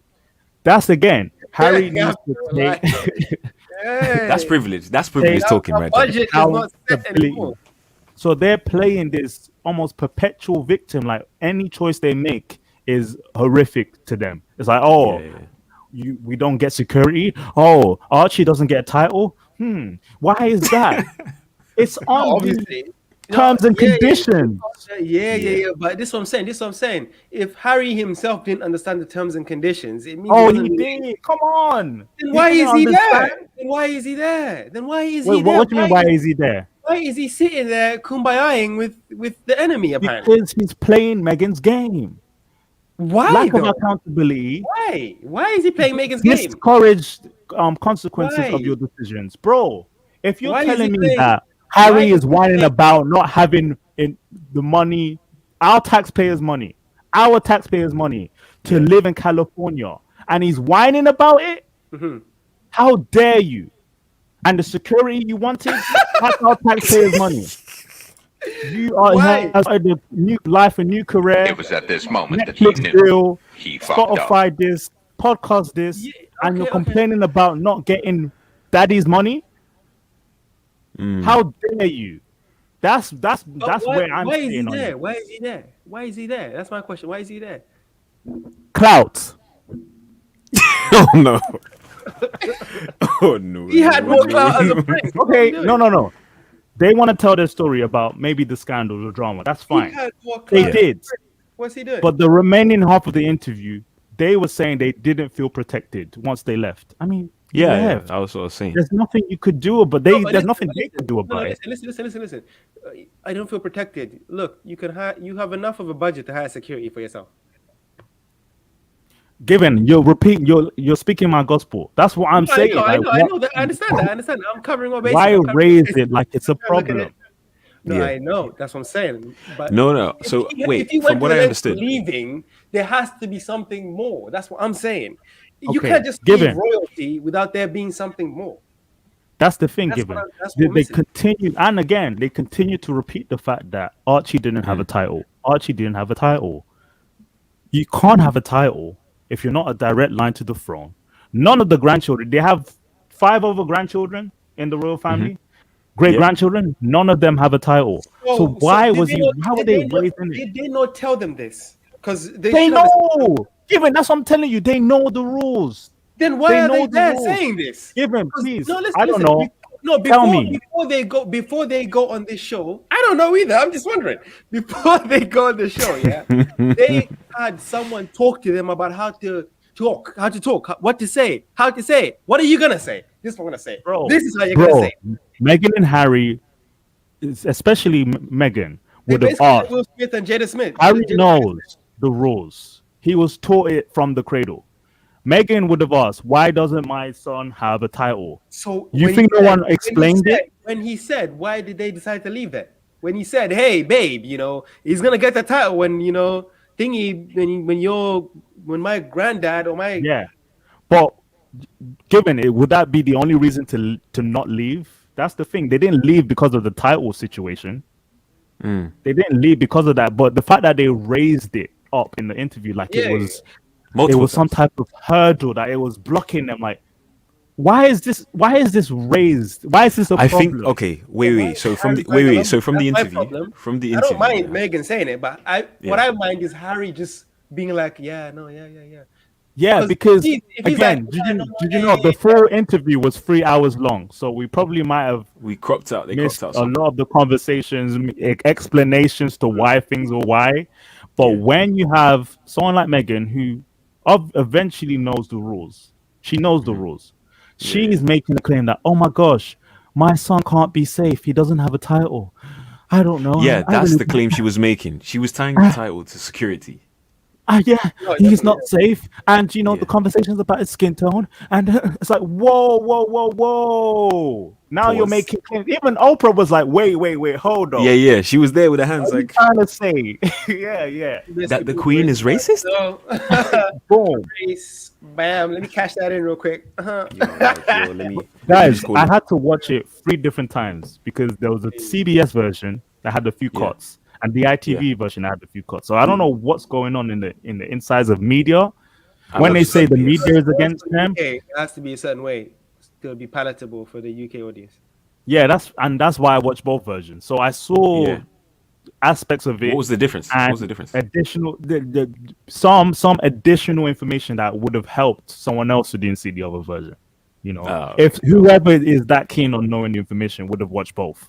That's again. Harry needs to take That's privilege. That's privilege talking right there. Budget is not set accountability. anymore. So they're playing this almost perpetual victim. Like any choice they make is horrific to them. It's like, oh, we don't get security. Oh, Archie doesn't get a title. Why is that? It's on the Obviously. terms and conditions. Yeah. But this is what I'm saying. If Harry himself didn't understand the terms and conditions, it means Oh, he he doesn't. did. Come on. Then why You is can he there? understand. Then why is he there? Then why is Wait, he there? what do you mean? Why is he there? Why is he sitting there kumbayaing with the enemy? Apparently, Because he's playing Meghan's game. why Lack of though? accountability. Why? Why is he playing Megan's game? Discourage consequences Why? of your decisions, bro. If you're Why is telling he me playing- that why Harry is is he whining playing- about not having the money, our taxpayers' money, to live in California, and he's whining about it, how dare you? And the security you wanted, that's our taxpayers' money. You are Why? has a new life, a new career. It was at this moment that he Netflix knew deal, he fucked up. Spotify this, podcast this, Yeah, and you're okay. complaining about not getting daddy's money. How dare you? That's where I'm Why is he saying on there? you. Why is he there? Why is he there? That's my question. Why is he there? Clout. Oh no. Oh no. He had more clout as a prince. Okay, no. They want to tell their story about maybe the scandal or drama. That's He fine. had more They clout. did. What's he doing? But the remaining half of the interview, they were saying they didn't feel protected once they left. I mean, you Yeah, left. I was sort of saying. There's nothing you could do about. No, but There's listen, nothing but they listen. could do about it. Listen. I don't feel protected. Look, you have enough of a budget to hire security for yourself. Given you're speaking my gospel. That's what I'm saying. I Like, know that. I understand that. I'm covering all bases. why I'm covering raise bases. it like it's a I'm looking at problem? No, Yeah. I know. That's what I'm saying. But No. So wait, if you from went what to I the length of understood. leaving, there has to be something more. That's what I'm saying. You Okay, can't just given. leave royalty without there being something more. That's the thing. That's Given what I'm they missing. continue, and again they continue to repeat the fact that Archie didn't have a title. Archie didn't have a title. You can't have a title if you're not a direct line to the throne. None of the grandchildren. They have 5 other grandchildren in the royal family. Great grandchildren. None of them have a title. So why did was they he? not- How were did they not- raising it? Did they not tell them this? Because They should have- know. Given that's what I'm telling you. They know the rules. Then why They are know they the there rules. saying this? Given, 'Cause- please. No, listen, I don't listen. know. No, Tell me. before they go on this show, I don't know either. I'm just wondering. Before they go on the show, yeah, they had someone talk to them about how to talk, what to say, how to say it. What are you gonna say? This is what I'm gonna say. Bro, This is how you're gonna say it. Meghan and Harry, especially Meghan, They would have basically like asked. Will Smith and Jada Smith. Harry Jada knows the rules. He was taught it from the cradle. Meghan would have asked, "Why doesn't my son have a title?" So You when think he no said- one explained it? When he said, why did they decide to leave that? When he said, "Hey, babe, he's gonna get the title when when my granddad or my Yeah, but given it, would that be the only reason to not leave? That's the thing. They didn't leave because of the title situation. They didn't leave because of that. But the fact that they raised it up in the interview, like Yeah. it was Multiple some times. type of hurdle that it was blocking them. Like, why is this raised? Why is this a I problem? think okay. Wait. So from the That's my interview, problem. from the I interview, don't mind yeah. Megan saying it, but what I mind is Harry just being like, yeah. Yeah, 'Cause because if he's again, like, did "Yeah, you no, did you yeah, know yeah, the full interview was 3 hours long? So we probably might have We cropped out. They missed cropped a out. Some. lot of the conversations, explanations to why things are why. But when you have someone like Megan who eventually knows the rules, she knows the rules. She's making a claim that, oh my gosh, my son can't be safe. He doesn't have a title. I don't know. Yeah, I that's really- the claim she was making. She was tying the title to security. yeah, No, he's definitely. not safe. And you know, Yeah. the conversations about his skin tone, and it's like, whoa, whoa, whoa, whoa. Now you're Pause. making claims. Even Oprah was like, wait, hold Yeah, on. yeah. She was there with her hands What are you like trying to say? yeah. that. Basically, The people Queen race is racist. So, Boom. race, bam. Let me catch that in real quick. Yo, let me Guys, just call I it. had to watch it 3 different times because there was a CBS version that had a few Yeah, cuts, and the yeah. ITV version had a few cuts. So I don't know what's going on in the insides of media I when love they say the CBS. media is For against the them. UK, it has to be a certain way to be palatable for the UK audience. Yeah, that's why I watched both versions. So I saw Yeah. aspects of What it was the difference? What was the and difference? additional some additional information that would have helped someone else who didn't see the other version. You know, Oh, if okay. whoever is that keen on knowing the information would have watched both.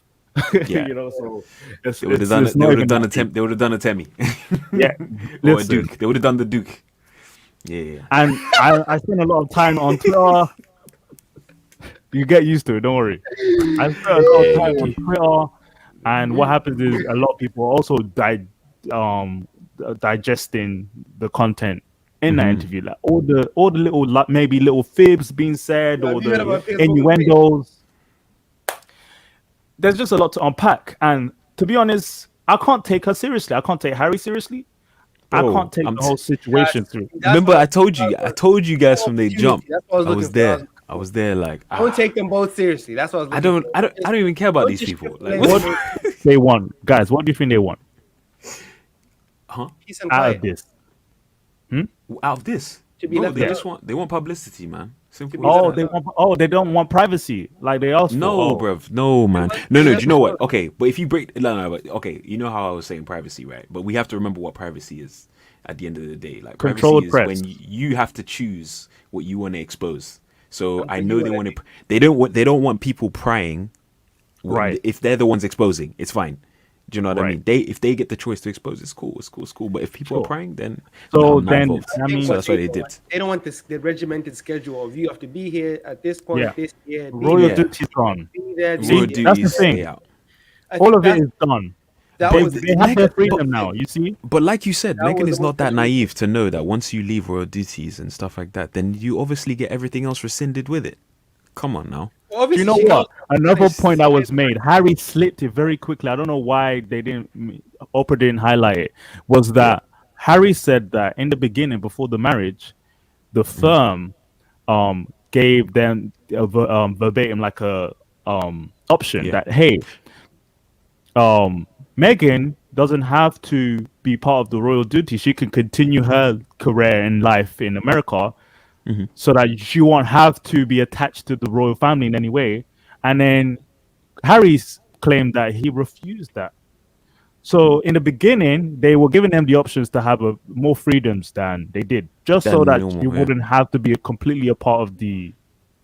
Yeah. So They would have done it's it. They not would have even done that a deep. temp. They would have done a Temmie Yeah, or a listen, Duke. They would have done the Duke. Yeah. and I spend a lot of time on Twitter. You get used to it. Don't worry. I spent a lot of Yeah. time You on do. Twitter, and what happens is a lot of people also digesting the content in that interview, like all the little like maybe little fibs being said Have or you heard the Yeah. about Piers Morgan? innuendos. There's just a lot to unpack, and to be honest, I can't take her seriously. I can't take Harry seriously. I Bro, can't take the whole situation through. That's remember what I told you. I told you guys from the opportunity. jump. That's what I was I looking was for. there. I was there. Like Don't take them both seriously. That's what I was I looking don't. for. I don't even care about Don't these just people. strip Like blame what? them. They want, guys. What do you think they want Huh? Peace and out of quiet. this? Out of this, To be bro? left They alone. just want. They want publicity, man. Simple be as left Oh, that. they want. Oh, they don't want privacy like they asked for. No, Oh, bruv. No, man. want No, to no. be Do you know what? left Okay, but if you break, no, but okay. You know how I was saying privacy, right? But we have to remember what privacy is at the end of the day. Like privacy controlled is press. when you have to choose what you want to expose. So And I to know you, they what I want think. to. They don't want people prying. Right. If they're the ones exposing, it's fine. Do you know what I Right. mean? If they get the choice to expose, it's cool. It's cool. It's cool. But if people are Sure. prying, then So I'm not then involved. that I think means So what that's why they don't did. want, they don't want this the regimented schedule of you have to be here at this point, yeah, this year, be royal Yeah. duty's gone. be there, this See, Royal year. that's the duties, stay thing. out. I All think of it is done. that They was they have their Megan, freedom now. You see. but like you said, that Megan was is the most not that frustrating naive to know that once you leave royal duties and stuff like that, then you obviously get everything else rescinded with it. Come on now. Well, Do you obviously, know she knows. what? Another point that was made. Harry slipped it very quickly. I don't know why they didn't. Oprah didn't highlight it. Was Yeah. that Harry said that in the beginning, before the marriage, the firm gave them verbatim like a option Yeah. that hey, Meghan doesn't have to be part of the royal duty. She can continue her career in life in America so that she won't have to be attached to the royal family in any way. And then Harry's claimed that he refused that. So in the beginning, they were giving them the options to have more freedoms than they did, just so Than that you normal. Yeah. wouldn't have to be completely a part of the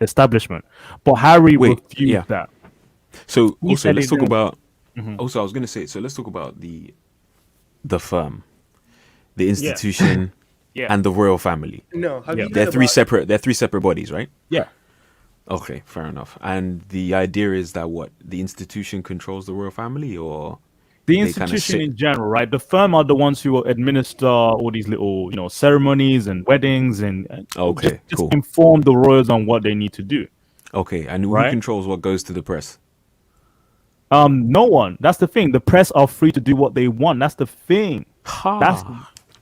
establishment. But Harry Wait. refused Yeah. that. So He also said let's it talk didn't- about. Also, I was gonna say. So let's talk about the firm, the institution, Yeah. and the royal family. No, have Yeah. you They're heard three about- separate. They're three separate bodies, right? Yeah. Okay, fair enough. And the idea is that what the institution controls the royal family, or The they kinda institution sit- in general, right? The firm are the ones who will administer all these little, ceremonies and weddings and Okay, just cool. inform the royals on what they need to do. Okay, and who Right. controls what goes to the press? No one. That's the thing. The press are free to do what they want. That's the thing. That's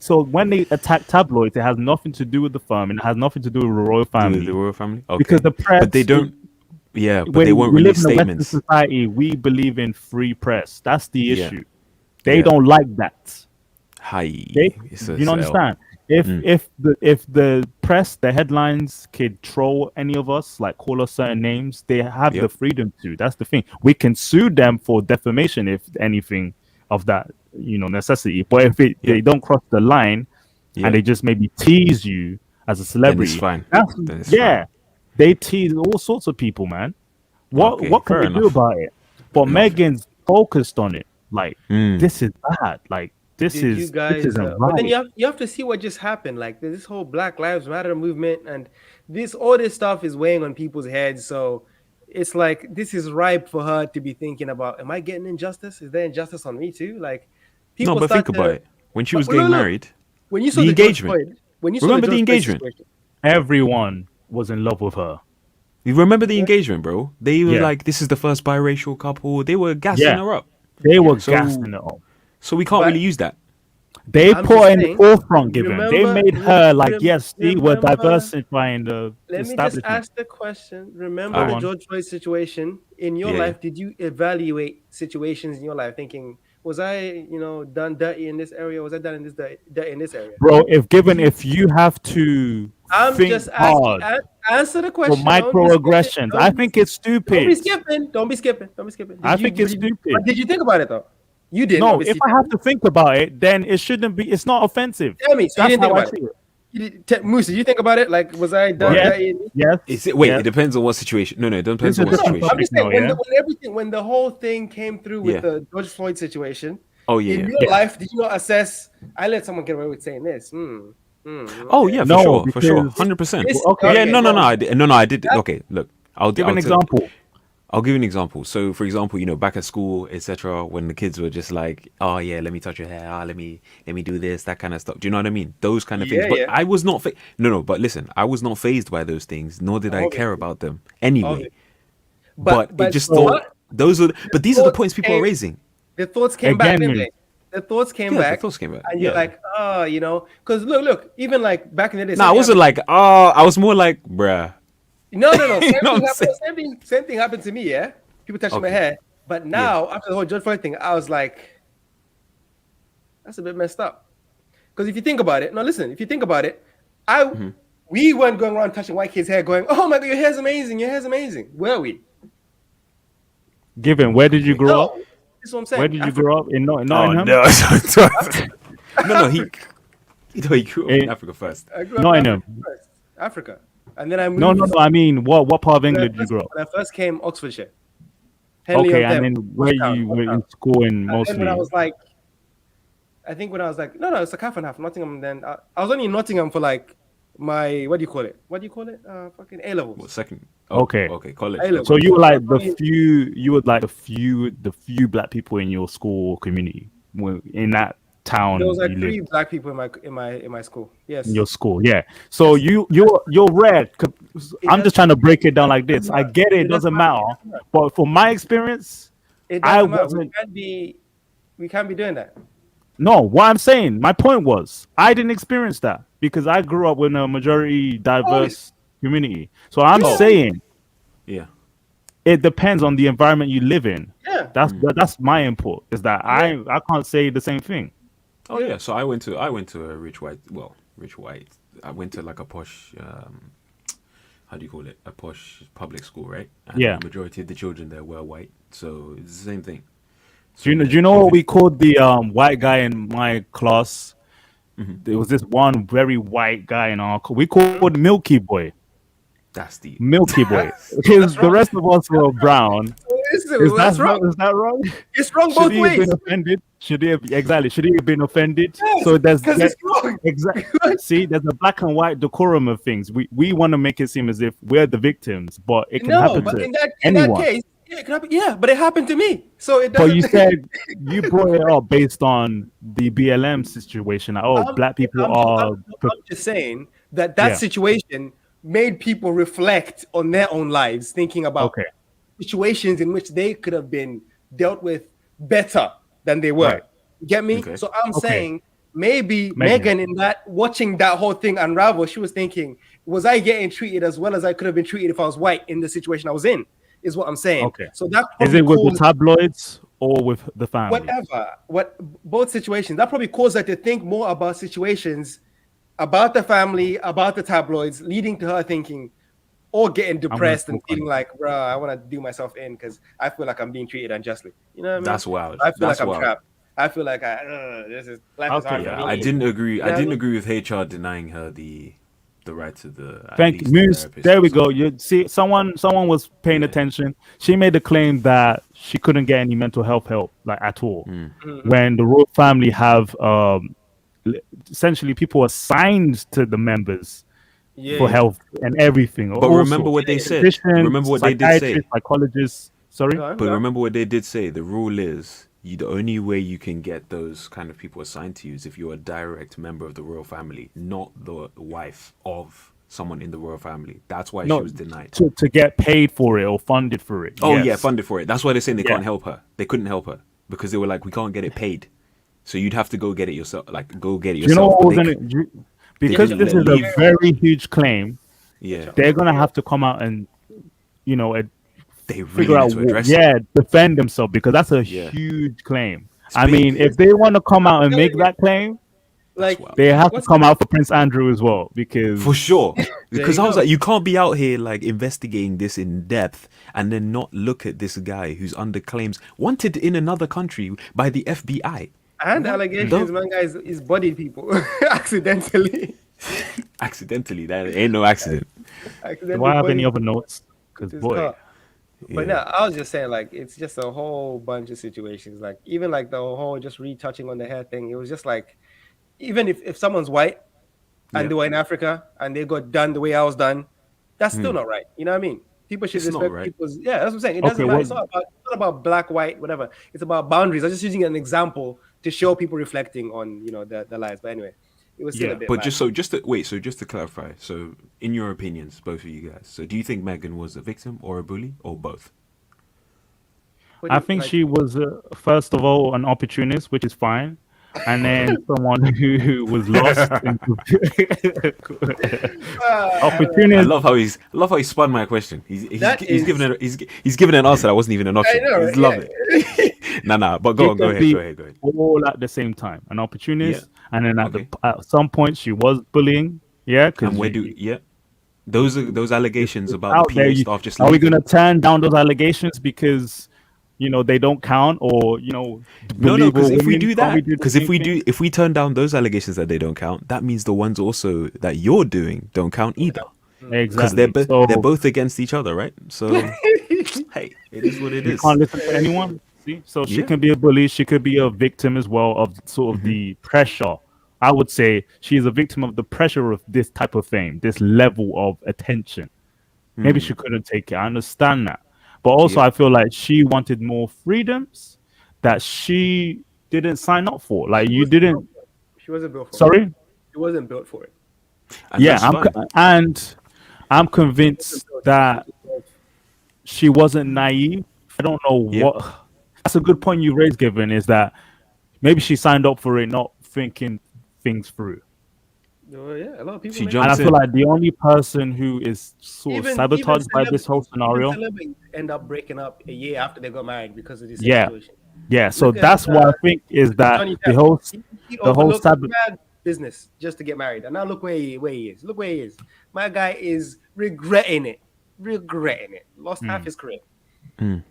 so when they attack tabloids, it has nothing to do with the firm and it has nothing to do with the royal family. The royal family. Okay, Because the press, but they don't. Yeah, but when they won't we live release in a Western statements. society, we believe in free press. That's the Yeah. issue. They Yeah. don't like that. Hi. You don't understand. If the press, the headlines could troll any of us, like call us certain names, they have Yep. the freedom to. That's the thing. We can sue them for defamation if anything of that necessity. But if they Yep. don't cross the line Yeah. and they just maybe tease you as a celebrity, fine. that's Then it's yeah. They tease all sorts of people, man. What Okay, what can fair they do enough. about it? But Megan's focused on it. Like Mm. this is bad. Like this Did you is guys? this isn't But then right. you have to see what just happened. Like this whole Black Lives Matter movement and all this stuff is weighing on people's heads. So it's like this is ripe for her to be thinking about: Am I getting injustice? Is there injustice on me too? Like No, people but start think about to. it. When she But was getting look, married, when you saw The the George engagement. Floyd, when you saw Remember the the George Floyd engagement? situation, Everyone was in love with her. You remember the engagement, bro? They were Yeah. like, "This is the first biracial couple." They were gassing Yeah. her up. They were So, gassing it up. so we can't but really use that. They I'm put just her in the saying. forefront, given. They Remember, made her like, yes, see, we're remember. diversifying the Let me just establishment. ask the question. Remember All the right. George Floyd situation in your Yeah. life? Did you evaluate situations in your life, thinking, was I, done dirty in this area? Was I done in this dirty in this area? Bro, if you have to I'm think just asking. hard Answer the for question. Don't be skipping. microaggressions, I think it's Don't be stupid. skipping. Don't be skipping. Don't be skipping. I think it's stupid. But did you think about it though? You didn't. No, if Obviously. I have to think about it, then it shouldn't be. It's not offensive. Tell me. So you That's didn't think how I about see it. it. Moose, did you think about it? Like, was I done Right. dirty? Yes. Is it? Wait, yes. it depends on what situation. No, it depends This is on a what different situation. I'm just topic saying now, yeah? when the whole thing came through with Yeah. the George Floyd situation. Oh yeah. In yeah. your life, did you not assess? I let someone get away with saying this. Oh yeah, No, for sure, because- 100%. This- Okay. Yeah, no, well, I did. Okay, look, I'll Give I'll an tell- example. I'll give you an example. So, for example, back at school, etc., when the kids were just like, "Oh yeah, let me touch your hair. Let me do this, that kind of stuff." Do you know what I mean? Those kind of things. Yeah, But yeah. I was not. No. But listen, I was not phased by those things, nor did I care Obviously. about them anyway. Obviously. But it just so thought those are. But these are the thoughts points people are came- raising. the thoughts came back, Again, didn't Moose. they? The thoughts came Yeah, the back. thoughts came back, And you're yeah. like, because look, even like back in the day. Nah, I something wasn't happened- like, I was more like, bruh. No. You know what I'm Same thing happened to me. Yeah, people touching my Okay. hair. But now, after the whole George Floyd thing, I was like, that's a bit messed up. Because if you think about it, if you think about it, we weren't going around touching white kids' hair, going, "Oh my God, your hair's amazing, your hair's amazing." Were we? Given, where did you grow up? No. This is what I'm saying. Where did you Africa. grow up? In Oh Nottingham? no! no, he grew up in Africa first. I grew up Nottingham. in Africa. And then I moved. No. I mean, what part of When I England did you first- grow up? When I first came, Oxfordshire. Okay, on and then Thames, where Town, you were Town. in school in And mostly? then when I was like, it's like half and half. Nottingham. Then I was only in Nottingham for like my what do you call it? Fucking A levels. What, second? Okay. Okay, college. Hey, look. So you were like Probably- the few black people in your school community in that town There was like you 3 lived, black people in my school. Yes. in your school. Yeah. So you're rare. I'm just trying to break it down like this. I get it. It doesn't matter. But from my experience, It I doesn't matter. wasn't. We can't be doing that. No, what I'm saying, my point was, I didn't experience that because I grew up in a majority diverse community. So I'm Yeah. saying Yeah. it depends on the environment you live in. Yeah. That's my input. Is that I can't say the same thing. Oh yeah. So I went to a rich white. I went to like a posh. How do you call it? A posh public school, right? And Yeah. The majority of the children there were white, so it's the same thing. Do you know what we called the white guy in my class? There was this one very white guy in our we called Milky Boy. That's the Milky Boy. Because the rest of us were brown. That's wrong. Is that wrong? It's wrong Should both he have ways. been offended? Should he have been offended? Yes, So there's 'cause it's wrong. exactly. See, there's a black and white decorum of things. We want to make it seem as if we're the victims, but it can No, happen but to in that anyone. case, yeah, it can happen. Yeah, but it happened to me. So it But doesn't. you said you brought it up based on the BLM situation. Like, black people are. I'm just saying that Yeah. situation made people reflect on their own lives, thinking about Okay. situations in which they could have been dealt with better than they were. Right. You get me? Okay. So I'm Okay. saying maybe Meghan. Meghan in that watching that whole thing unravel, she was thinking, was I getting treated as well as I could have been treated if I was white in the situation I was in? Is what I'm saying. Okay. So that Is probably it with the caused- tabloids or with the family? both situations, that probably caused her to think more about situations, about the family, about the tabloids, leading to her thinking or getting depressed and talk on feeling like, bruh, I want to do myself in because I feel like I'm being treated unjustly. You know what I mean? That's wild. I feel That's like I'm wild. trapped. I feel like this is life is Okay, hard Yeah, for me. I didn't agree. I Yeah, didn't I- agree with HR denying her the right to the. at Thank least you. the Moose, therapist there or we go. something. You see, someone was paying Yeah. attention. She made a claim that she couldn't get any mental health help, like at all. When the royal family have essentially people assigned to the members Yeah, for yeah. health and everything. But remember what they said. Physicians, Remember what they did say. psychiatrists, psychologists. Sorry. Go on, But go on. remember what they did say. The rule is the only way you can get those kind of people assigned to you is if you're a direct member of the royal family, not the wife of someone in the royal family. That's why she No, was denied. to get paid for it or funded for it. Oh yes. yeah, funded for it. That's why they're saying they Yeah. can't help her. They couldn't help her because they were like, we can't get it paid. So you'd have to go get it yourself. Like, go get it Do you know yourself. what we're But gonna because didn't this let is a leave. very huge claim. Yeah, They're gonna have to come out and they really figure out need to address it. defend themselves because that's a Yeah. huge claim. It's I big. mean, if they want to come out and make that claim, Like, wild. they have to what's come out for Prince Andrew as well because For sure. Because you I was go. like, you can't be out here like investigating this in depth and then not look at this guy who's under claims wanted in another country by the FBI. and allegations, man, guys, is bodied people accidentally. Accidentally. That ain't no accident. Accidentally do I have any bodied other notes? Because his boy, car. But Yeah. no, I was just saying, like, it's just a whole bunch of situations. Like, even like the whole just retouching on the hair thing, it was just like, even if someone's white and Yeah. they were in Africa and they got done the way I was done, that's still not right. You know what I mean? People should It's not respect right. people's. Yeah, that's what I'm saying. It Okay, doesn't matter. well- It's not about black, white, whatever. It's about boundaries. I'm just using an example to show people reflecting on the lives. But anyway, it was still Yeah, a bit. But mad. just to clarify, so in your opinions, both of you guys, so do you think Meghan was a victim or a bully or both? What do I you- think like- she was first of all an opportunist, which is fine, and then someone who was lost. I Opportunist. love how he spun my question. That is- He's given an answer that wasn't even an option. know, He's right? love Yeah. it. Nah, but go You on, go can ahead, be go ahead. all at the same time. An opportunist, and then Okay. at some point she was bullying. Yeah, because And where do those allegations about out the there, PA staff just are we leaving? going to turn down those allegations because they don't count, or No, believe because all if we women do can't that, the because same thing? if we turn down those allegations that they don't count, that means the ones also that you're doing don't count either. Because Exactly. they're both against each other, right? So hey, it is what it You is. can't listen to anyone. See, so she Yeah. can be a bully. She could be a victim as well of sort of the pressure. I would say she is a victim of the pressure of this type of fame, this level of attention. Maybe she couldn't take it. I understand that, but also Yeah. I feel like she wanted more freedoms that she didn't sign up for. Like you didn't. She wasn't built for it. Sorry. She wasn't built for it. And Yeah, that's fine. and I'm convinced that she wasn't naive. I don't know Yeah. what. That's a good point you raised, Given, is that maybe she signed up for it not thinking things through. Yeah, a lot of people. She make- jumped And I That's feel it. like the only person who is sort of Even- sabotaged even by this whole scenario. even celebrities end up breaking up a year after they got married because of this Yeah. situation. Yeah, so Look at, that's what I think is that Johnny the Depp. whole He the whole overlooked sab- mad business just to get married, and now look where he is. Look where he is. My guy is regretting it. Lost half his career. Oh,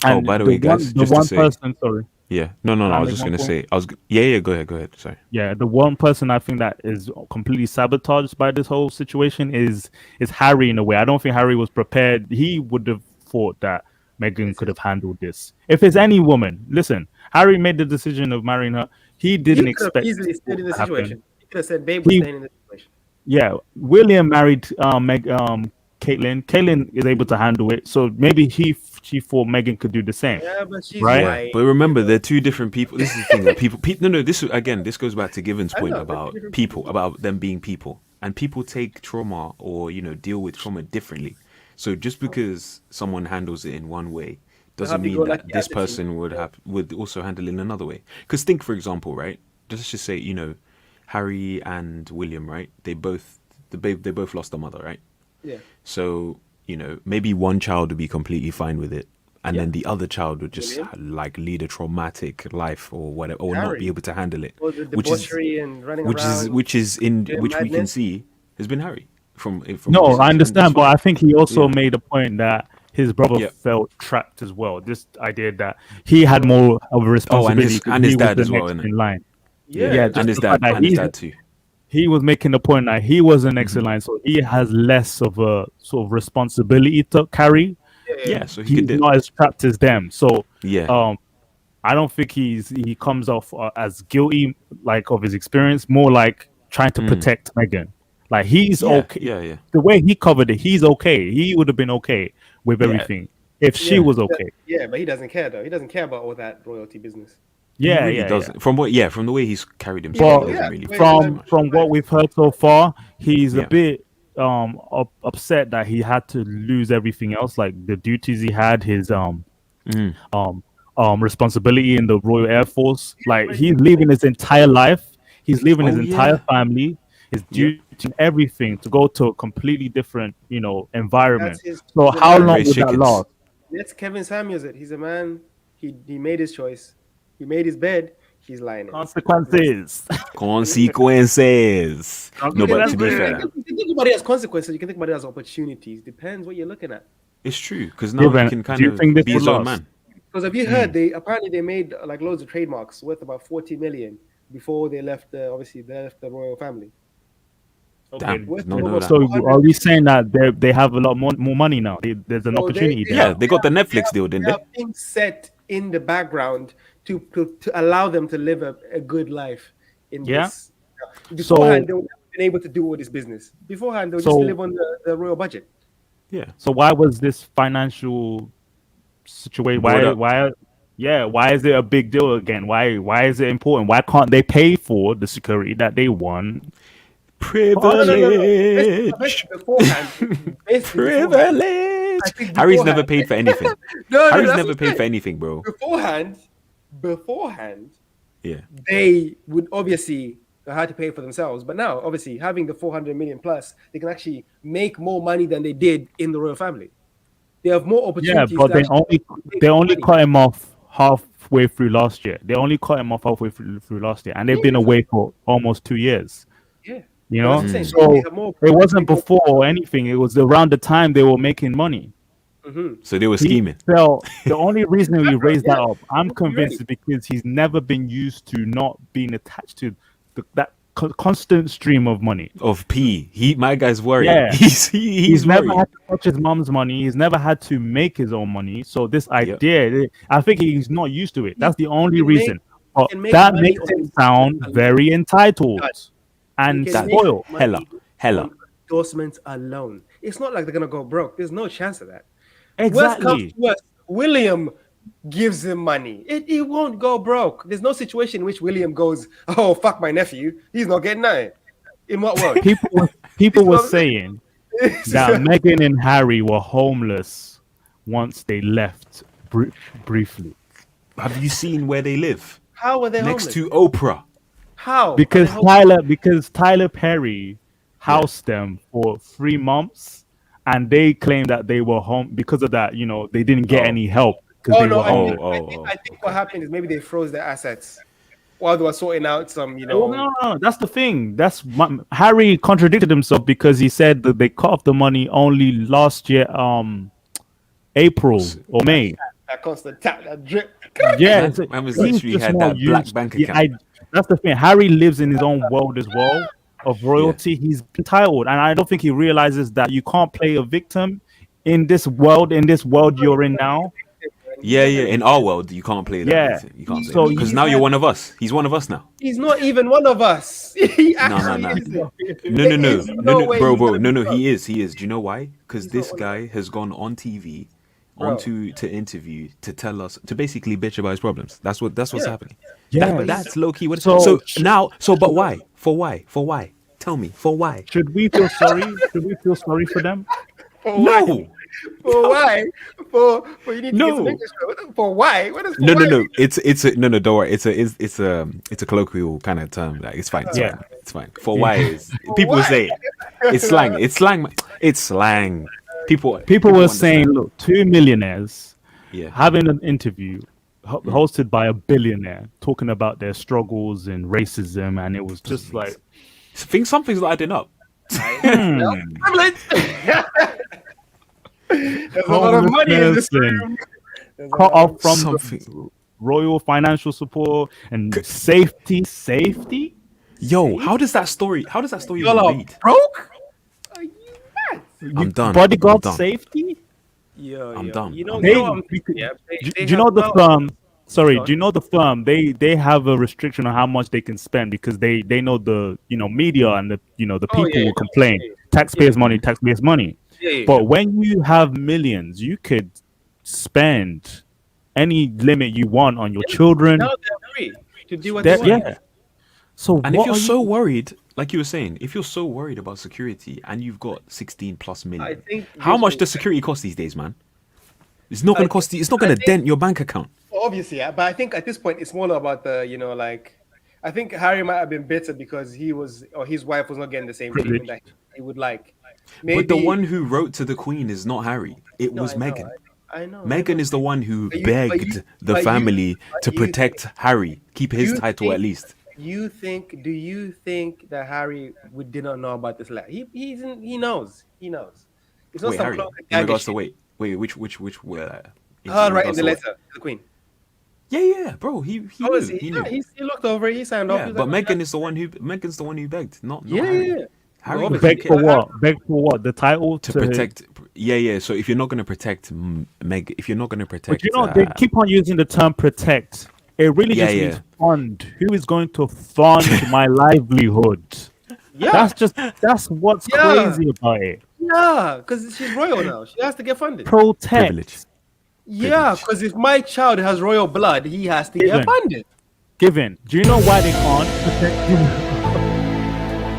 and by the way, guys, the just to one say- person, sorry. Yeah. No. Can I I was make just one gonna point? say. Yeah. Go ahead. Sorry. Yeah, the one person I think that is completely sabotaged by this whole situation is Harry in a way. I don't think Harry was prepared. He would have thought that Meghan could have handled this. If it's any woman, listen, Harry made the decision of marrying her. He didn't He could have expect easily it stayed in the to happen. situation. He could have said, "Babe, we're He- staying in this situation." Yeah, William married Caitlyn. Caitlyn is able to handle it, so maybe she thought Meghan could do the same. Yeah, but she's Right. white. But remember, they're two different people. This is the thing that people. No. This goes back to Given's I point know, they're two about different people, about them being people, and people take trauma or deal with trauma differently. So just because someone handles it in one way doesn't mean that happy-go-lucky this attitude. person would also handle it in another way. Because think, for example, right? Let's just say Harry and William, right? They both lost their mother, right? Yeah. So maybe one child would be completely fine with it, and Yeah. then the other child would just William? like lead a traumatic life or whatever, or not Harry. be able to handle it. Or the Which is debauchery and running which around. is which is in doing which we can madness. see has been Harry from No, what we see. I understand, And but I think he also Yeah. made a point that his brother Yeah. felt trapped as well. This idea that he had more of a responsibility and his he was dad the as well, next innit? in line. Yeah, Yeah, and just his the dad fact that and his he's- dad too. He was making the point that he was the Mm-hmm. next in line, so he has less of a sort of responsibility to carry. Yeah, so he He's could do. not as trapped as them. So Yeah, I don't think he comes off as guilty like of his experience, more like trying to protect Meghan. Like he's yeah, okay. yeah. The way he covered it, he's okay. He would have been okay with Yeah. everything. if she was okay. Yeah, but he doesn't care though. He doesn't care about all that royalty business. He Yeah, really yeah, doesn't. yeah. From the way he's carried himself, he But doesn't really yeah, care too much. from what we've heard so far, he's a Yeah. bit upset that he had to lose everything else, like the duties he had, his responsibility in the Royal Air Force. Like he's leaving his entire life, he's leaving his Oh, entire yeah. family, his Yep. duty, everything to go to a completely different, environment. That's his- So the how man long raised would that chickens. last? That's Kevin Samuels. He's a man. He made his choice. He made his bed. He's lying in it. Consequences. Consequences. No, but to be You fair, can think about it as consequences. You can think about it as opportunities. Depends what you're looking at. it's true because now Even- he can kind do you of think this be will his own last? man. Because have you heard they made like loads of trademarks worth about 40 million before they left the royal family. Damn, Worth no, over that. So 400 are we saying that they have a lot more money now? There's an So opportunity they there. Yeah, they got the Netflix deal, didn't They they? have things set in the background to allow them to live a good life in Yeah. this. Beforehand, So- they would never been able to do all this business. Beforehand, they would So- just live on the royal budget. Yeah. So why was this financial situation? Brought up. Why is it a big deal again? Why is it important? Why can't they pay for the security that they want? Privilege. Basically Privilege. I think Harry's never beforehand- paid for anything. No, Harry's that's never what paid I'm for anything, bro. beforehand, Yeah. they would obviously had to pay for themselves. But now, obviously, having the 400 million plus, they can actually make more money than they did in the royal family. They have more Yeah, opportunities. but to they actually make only money. cut him off halfway through last year. They only cut him off halfway through last year, and they've been away for almost 2 years. Yeah. You But know, that's the same. so They have more- it wasn't before or anything. It was around the time they were making money. So they were He scheming. felt the only reason he raised that Yeah. up, I'm You're convinced, is because he's never been used to not being attached to that constant stream of money. Of P. My guy's worried. Yeah. He's never worried. had to touch his mom's money. He's never had to make his own money. So this idea, I think he's not used to it. That's the only can reason. But can make that money makes on- it sound very entitled and You can make spoiled. money Hella. on endorsements alone. It's not like they're gonna go broke. There's no chance of that. Worst Exactly. comes to worst, William gives him money. It won't go broke. There's no situation in which William goes, "Oh fuck my nephew, he's not getting nothing." In what world? People were what I'm saying that Meghan and Harry were homeless once they left briefly. Have you seen where they live? How are they Next homeless? to Oprah. How? Because Are they Tyler Perry housed them for 3 months, and they claimed that they were home because of that. They didn't get any help because Oh they no! were home. I think what happened is maybe they froze their assets while they were sorting out some, Oh, no, that's the thing. Harry contradicted himself because he said that they cut off the money only last year, April or May. that constant tap, that drip. Yeah, Man was he's literally just had not that black used- bank yeah, account. that's the thing. Harry lives in his own world as well of royalty. He's entitled, and I don't think he realizes that you can't play a victim in this world. In this world you're in now. Yeah. In our world, you can't play that. Yeah. You can't play So because he's now you're had- one of us. He's one of us now. He's not even one of us. He No. actually isn't. No, There is no way bro. he's gonna No, be he is. Do you know why? Because He's this not one guy has gone on TV, Bro. to interview to tell us to basically bitch about his problems. That's what's Yeah. happening. Yeah. That's low key. What? So- But why? For why? Tell me. For why? Should we feel sorry? Should we feel sorry for them? For why? No. For why? For you need to No. get some English. For why? What is for No. why? It's a no. Don't worry. It's a colloquial kind of term. Like it's fine. Yeah. It's fine. For why is people why? say it. It's slang. It's slang. It's slang. People Were understand. saying, look, 2 millionaires Yeah. having an interview hosted by a billionaire talking about their struggles and racism, and it was just like, Something's not adding up. Privilege. There's a lot of money in this room. There's a cut lot off from Something. the royal financial support and safety. Yo, how does that story Y'all even are read? broke? Are you mad? I'm done. Bodyguard I'm done. safety. I'm done. You know, I'm you know done. what I'm thinking, yeah? Do you know the firm? Sorry, Go on. do you know the firm? They have a restriction on how much they can spend because they know the media and the the Oh, people yeah, will complain. yeah. Taxpayers' money, taxpayers' money. Yeah. But when you have millions, you could spend any limit you want on your children. Now they're free to do what they want. Yeah. So And if what you're are so you? worried, like you were saying, if you're so worried about security and you've got 16 plus I million, think how this much will- does security cost these days, man? It's not going to cost you. It's not I going to think- dent your bank account. Obviously, yeah, but I think at this point it's more about the, like, I think Harry might have been bitter because he was, or his wife was not getting the same treatment that he would like. Maybe, But the one who wrote to the Queen is not Harry. It No, was I know, Meghan. I know. Meghan is the one who But you- begged the but you- family but to you- protect Harry, keep his you title think- at least. Do you think that Harry did not know about this letter? He knows. It's not Wait, some Harry. cloak and In dagger regards to shit. which in Her writing regards the to what? letter to the Queen. Yeah, bro. He How is knew. he? He knew. He looked over it. He signed off. Yeah, He was but like, Meghan's the one who begged, not Yeah, Harry. yeah. Harry Well, didn't Beg care. for what? Beg for what? The title To protect. Yeah. So if you're not going to protect if you're not going to protect, But you know, they keep on using the term protect. It really Yeah, just yeah. means fund. Who is going to fund my livelihood? Yeah, That's what's Yeah. crazy about it. yeah, because she's royal now. She has to get funded. Protect. privilege. Yeah, because if my child has royal blood, he has to get Given. funded. Given. Do you know why they can't protect you?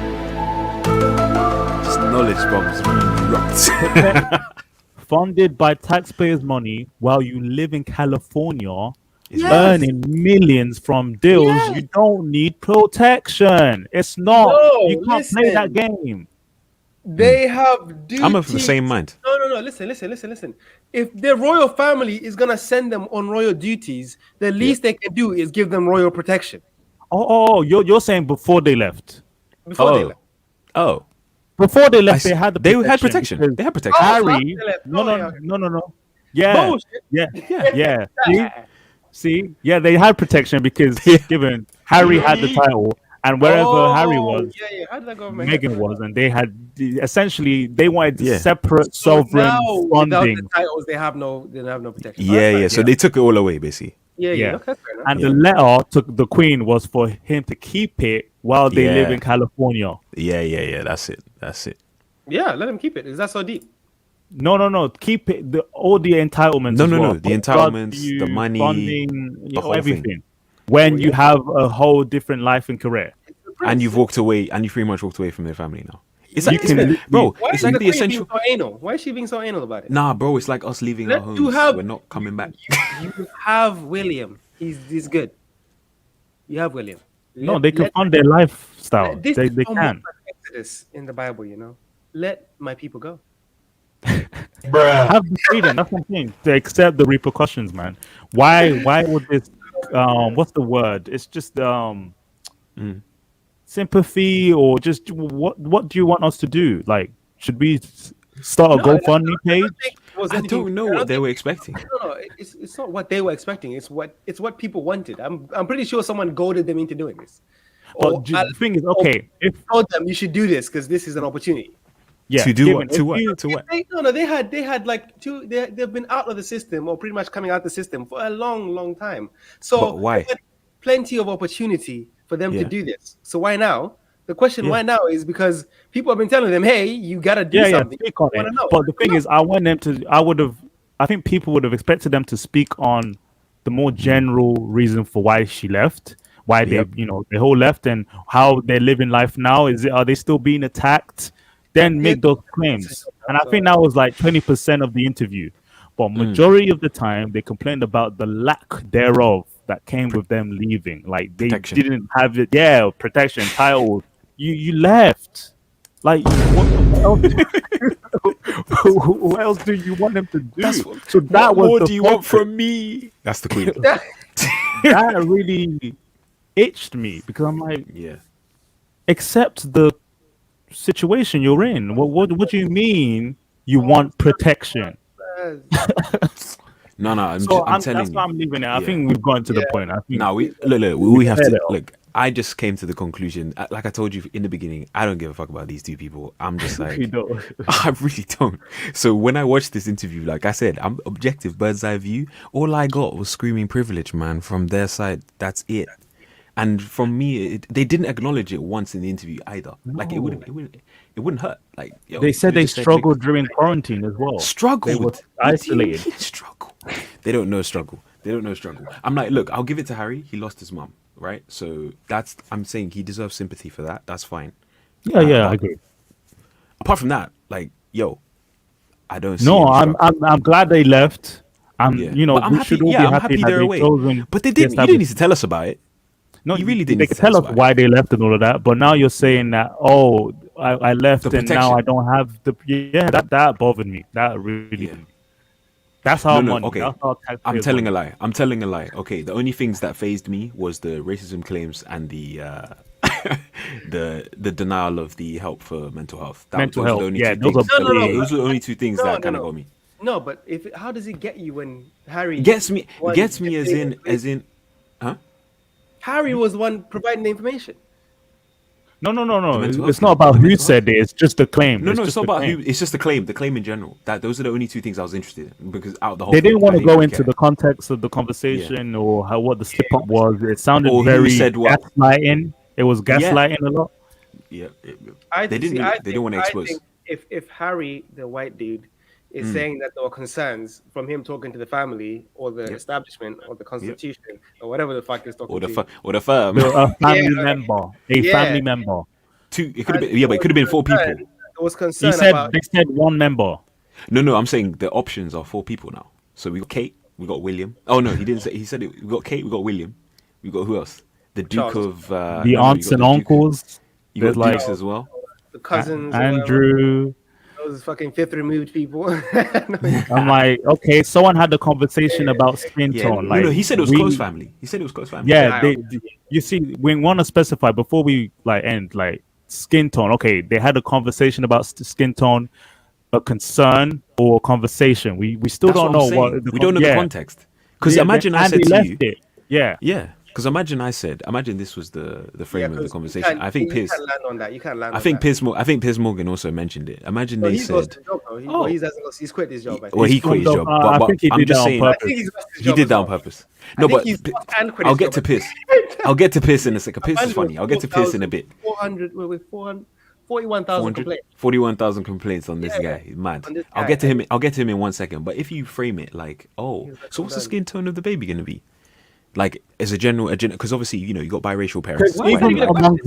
Just knowledge bombs erupt. Funded by taxpayers' money while you live in California, Yes. earning millions from deals. Yes. You don't need protection. It's not. No, You can't play that listen. game. They have duties. I'm of the same mind. No. Listen. If their royal family is gonna send them on royal duties, the least they can do is give them royal protection You're saying before they left. before they left. Oh. Before they I left, see. they had They had protection. because They had protection. Oh, Harry, after they left. no. Okay. Yeah, Bullshit. yeah. See, yeah, they had protection because given Harry had the title, and wherever Harry was, Yeah. How did that go over my head? Meghan was, and they had essentially they wanted Yeah. separate So sovereign now, without funding, the titles, they have no protection. Yeah. So they took it all away, basically. Yeah. Yeah. Okay, that's fair enough. and the letter to the Queen was for him to keep it while they live Yeah. in California. Yeah. That's it. Yeah, let him keep it. Is that so deep? No. Keep it. All the entitlements. No, as no. well. The God, entitlements, you, the money, funding, the whole thing. everything. When you have a whole different life and career, And you've walked away, and you pretty much walked away from their family now. It's You like, can- bro. Why It's is like the the Queen essential. being so anal? Why is she being so anal about it? Nah, bro. It's like us leaving our Let homes. you have- We're not coming back. You have William. He's good. You have William. no, they can fund their lifestyle. This They is almost can. like Exodus in the Bible, Let my people go. Have the freedom. That's what I'm saying. To accept the repercussions, man. Why would this? What's the word? It's just sympathy, or just what do you want us to do? Like, should we start a No, GoFundMe page? I don't know what they were expecting. No. It's not what they were expecting. It's what people wanted. I'm pretty sure someone goaded them into doing this. But the thing is, okay, if told them you should do this because this is an opportunity. yeah, To do given, what? if To what? you- To what? They had like they've been out of the system or pretty much coming out the system for a long time. So But why? they had plenty of opportunity for them Yeah. to do this. So why now? The question Yeah. why now is because people have been telling them, hey, you gotta do yeah, something. speak on I wanna it. know. But the thing is, I think people would have expected them to speak on the more general reason for why she left, why Yep. they whole left, and how they're living life now. Are they still being attacked? Then make those claims. And I think that was like 20% of the interview. But majority of the time, they complained about the lack thereof that came with them leaving. Like they Protection. didn't have it. Yeah, protection, titles. You left. Like what else do you want them to do? So that What was more the do you want focus. from me? That's the Queen. That really itched me because I'm like, Yeah. accept the situation you're in. What do you mean you want protection? No. I'm So telling that's you. why I'm leaving it. I Yeah. think we've gotten to the point. I think No, we have said to it all. look. I just came to the conclusion, like I told you in the beginning, I don't give a fuck about these two people. I'm just like, you know. I really don't. So when I watched this interview, like I said, I'm objective, bird's eye view. All I got was screaming privilege, man, from their side. That's it. And from me, they didn't acknowledge it once in the interview either. Like it wouldn't hurt. Like yo, They said you they just struggled during quarantine as well. Struggled. They were What do you isolated. mean struggle. They don't know struggle. They don't know struggle. I'm like, look, I'll give it to Harry. He lost his mum, right? So I'm saying he deserves sympathy for that. That's fine. Yeah, I But agree. apart from that, like, yo, I don't see No, any struggle. I'm glad they left. Yeah, but I'm We happy. should all be Yeah, I'm happy happy that they're they away. chosen But they the didn't. You didn't need established. to tell us about it. No, You really didn't they need to could tell tell us us about it. why they left and all of that. But now you're saying that, oh, I The left and now I protection. don't have the. Yeah, that bothered me. That really Yeah. did. That's No, our no. money. Okay. That's our I'm taxpayers' telling a money. lie. I'm telling a lie. Okay. The only things that phased me was the racism claims and the the denial of the help for mental health. Mental Those are the health. only Yeah, two those are things. No. big. Those are the only two things No, that no, kind of no. got me. No, but how does it get you when Harry Gets me. one Gets me as giving in information? huh? Harry was the one providing the information. The No. mental health It's not thing. about The who mental health said thing. it. It's just the claim. No, It's no, it's just not the about claim. who. It's just the claim in general. Those are the only two things I was interested in because out of the whole They thing, didn't want I to didn't go really into care. the context of the Yeah. conversation or what the slip up was. It sounded Or who very said what? gaslighting. It was Yeah. gaslighting a lot. Yeah. I They didn't see. really. They didn't want to I expose. think if Harry, the white dude, is saying that there were concerns from him talking to the family or the Yep. establishment or the Yep. constitution or whatever the fuck he's talking Or the to. or the firm. A Yeah, family member. A yeah. family member. Two. It could have And been. Yeah, but it could have been four concern, people. there was He concern said about they said one member. No. I'm saying the options are four people now. So we got Kate. We got William. Oh no, he didn't say. He said it. We got Kate. We got William. We got who else? The Duke Charles, of. The No. You aunts got and the Duke. uncles. You There's got like Dukes as well. the cousins or whatever. Andrew. Those fucking fifth removed people. I'm like, okay, someone had the conversation about skin Yeah. tone. No. Like He said it was close family. He said it was close family. yeah, Nah, you see, we want to specify before we like end like skin tone. Okay, they had a conversation about skin tone, a concern or a conversation. We still That's don't what I'm know saying. We don't know the yeah. context. Because Yeah, imagine I and said he to left you. it. Yeah. Yeah. Because imagine this was the frame of the 'cause conversation. I think you Piers. can't land on that. You can't land I on think that. I think Piers Morgan also mentioned it. Imagine No, they he's lost said, his job though. "Oh, He's quit his job. I think. well, he He's quit his still- job." I But think he I'm did that just on saying, I purpose. think he's lost his he job did as that on well. purpose. I No, think but he's lost and quit I'll his get job to at the Piers. same time. I'll get to Piers in a second. Piers is Man, funny. I'll get to Piers in a bit. 400 with 41,000 complaints. 41,000 complaints on this Yeah, guy. He's mad. on this I'll guy. get to him. I'll get to him in 1 second. But if you frame it like, oh, He's like, so what's the done. skin tone of the baby going to be? Like as a general, because obviously you got biracial Because parents. Why is white that even and black. amongst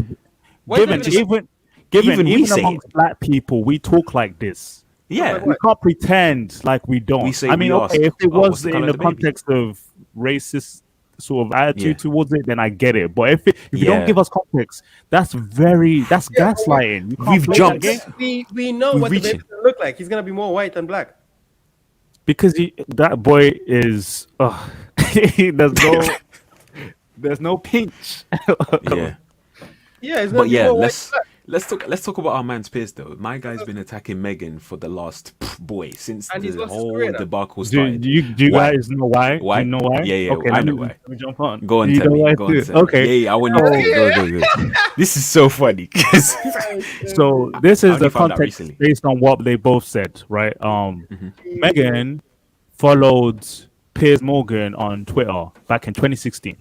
Why is that given even- even we say amongst black people, we talk like this. Yeah. Like We can't pretend like we don't. We say I mean, we okay, ask, if it "Oh, what's was the in colour the of the baby?" context of racist sort of attitude Yeah. towards it, then I get it. But if you Yeah. don't give us context, that's gaslighting. You can't We've play jumped. that game. We know We're what reaching. the baby's gonna look like. He's gonna be more white than black. Because that boy is. There's no pinch. Yeah. Yeah, he's gonna But be yeah, more white than black. let's talk about our man's Piers though. My guy's been attacking Meghan for the last since And he's the lost his whole career now. debacle Do started. you Why? guys know why? Why? You know why? Yeah, Okay, I let know me, why. let me jump on. Go on, You tell know me. why Go on, too? tell me. Okay. Yeah, I want to go. This is so funny. 'cause- So this I is only the found out context recently. based on what they both said, right? Meghan followed Piers Morgan on Twitter back in 2016,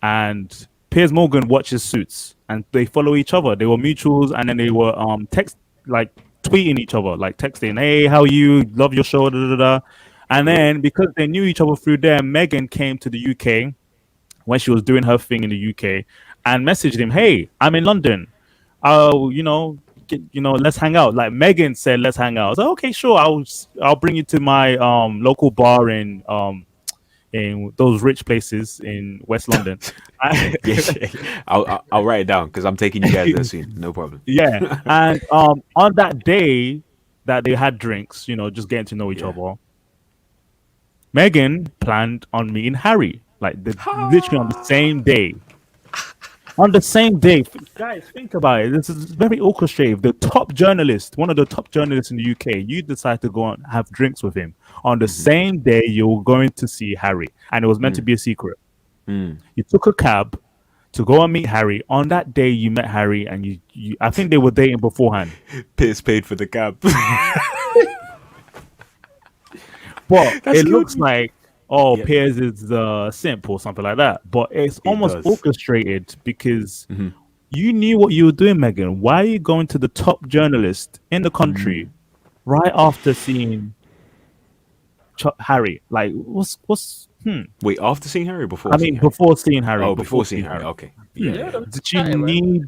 and Piers Morgan watches Suits, and they follow each other. They were mutuals, and then they were tweeting each other, like texting, "Hey, how you? Love your show." Da, da, da. And then because they knew each other through there, Meghan came to the UK when she was doing her thing in the UK and messaged him, "Hey, I'm in London. Let's hang out." Like Megan said, "Let's hang out." I was like, "Okay, sure. I'll bring you to my local bar in those rich places in West London." Yeah. I'll write it down because I'm taking you guys there soon. No problem. Yeah, and on that day that they had drinks, just getting to know each Yeah. other, Megan planned on meeting Harry, like literally on the same day. On the same day, guys, think about it. This is very orchestrated. The top journalist, one of the top journalists in the UK, you decide to go and have drinks with him. On the same day, you're going to see Harry, and it was meant to be a secret. You took a cab to go and meet Harry. On that day, you met Harry, and you I think they were dating beforehand. Piers paid for the cab. But That's it looks good. like, Yeah. Piers is the simp or something like that. But it's almost does. orchestrated because you knew what you were doing, Megan. Why are you going to the top journalist in the country right after seeing Harry. Like, what's? Wait, after seeing Harry or before I seeing mean, Harry? before seeing Harry. Oh, before seeing Harry. Okay. Yeah. Did she need?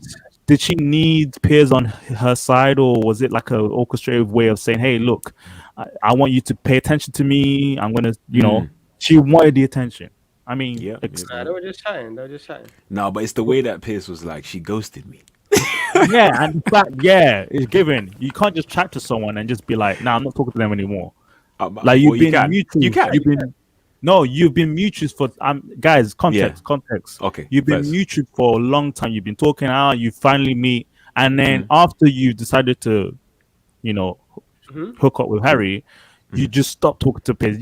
Did she need Piers on her side, or was it like a orchestrated way of saying, "Hey, look, I want you to pay attention to me. I'm gonna, she wanted the attention. I mean, Yeah. Nah, they were just chatting. No, but it's the way that Pierce was like, she ghosted me. yeah, and in fact, yeah, it's given. You can't just chat to someone and just be like, "Nah, I'm not talking to them anymore." Like you've been mutual. You can. You've been mutual for guys. Context. Okay. You've been mutual for a long time. You've been talking out. You finally meet, and then after you decided to, hook up with Harry, you just stopped talking to Piers.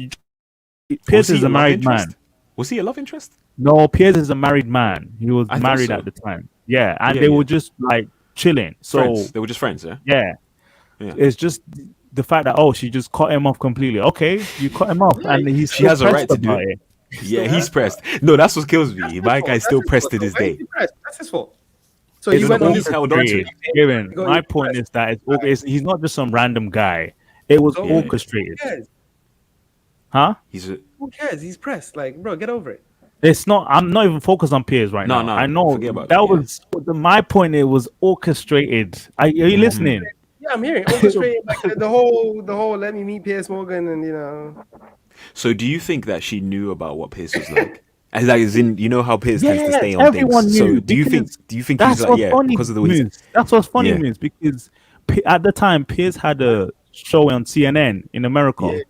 Piers is a married man. Was he a love interest? No, Piers is a married man. He was married at the time. Yeah, and they were just like chilling. So friends. They were just friends. Yeah. It's just the fact that she just cut him off completely. Okay, you cut him off, and she has a right to do it. Yeah, he's pressed. No, that's what kills me. My guy's still pressed to this day. That's his fault. So you went on. He's held on to it. My point is that he's not just some random guy. It was orchestrated. Huh? Who cares? He's pressed. Like, bro, get over it. It's not. I'm not even focused on Piers right now. I know that was my point. It was orchestrated. Are you listening? Yeah, I'm hearing orchestrated. Like the whole. Let me meet Piers Morgan, and So, do you think that she knew about what Piers was like? As in, how Piers tends to stay on things. So, do you think he's like, because of the way? That's what's funny, Moose, because at the time Piers had a show on CNN in America. Yeah.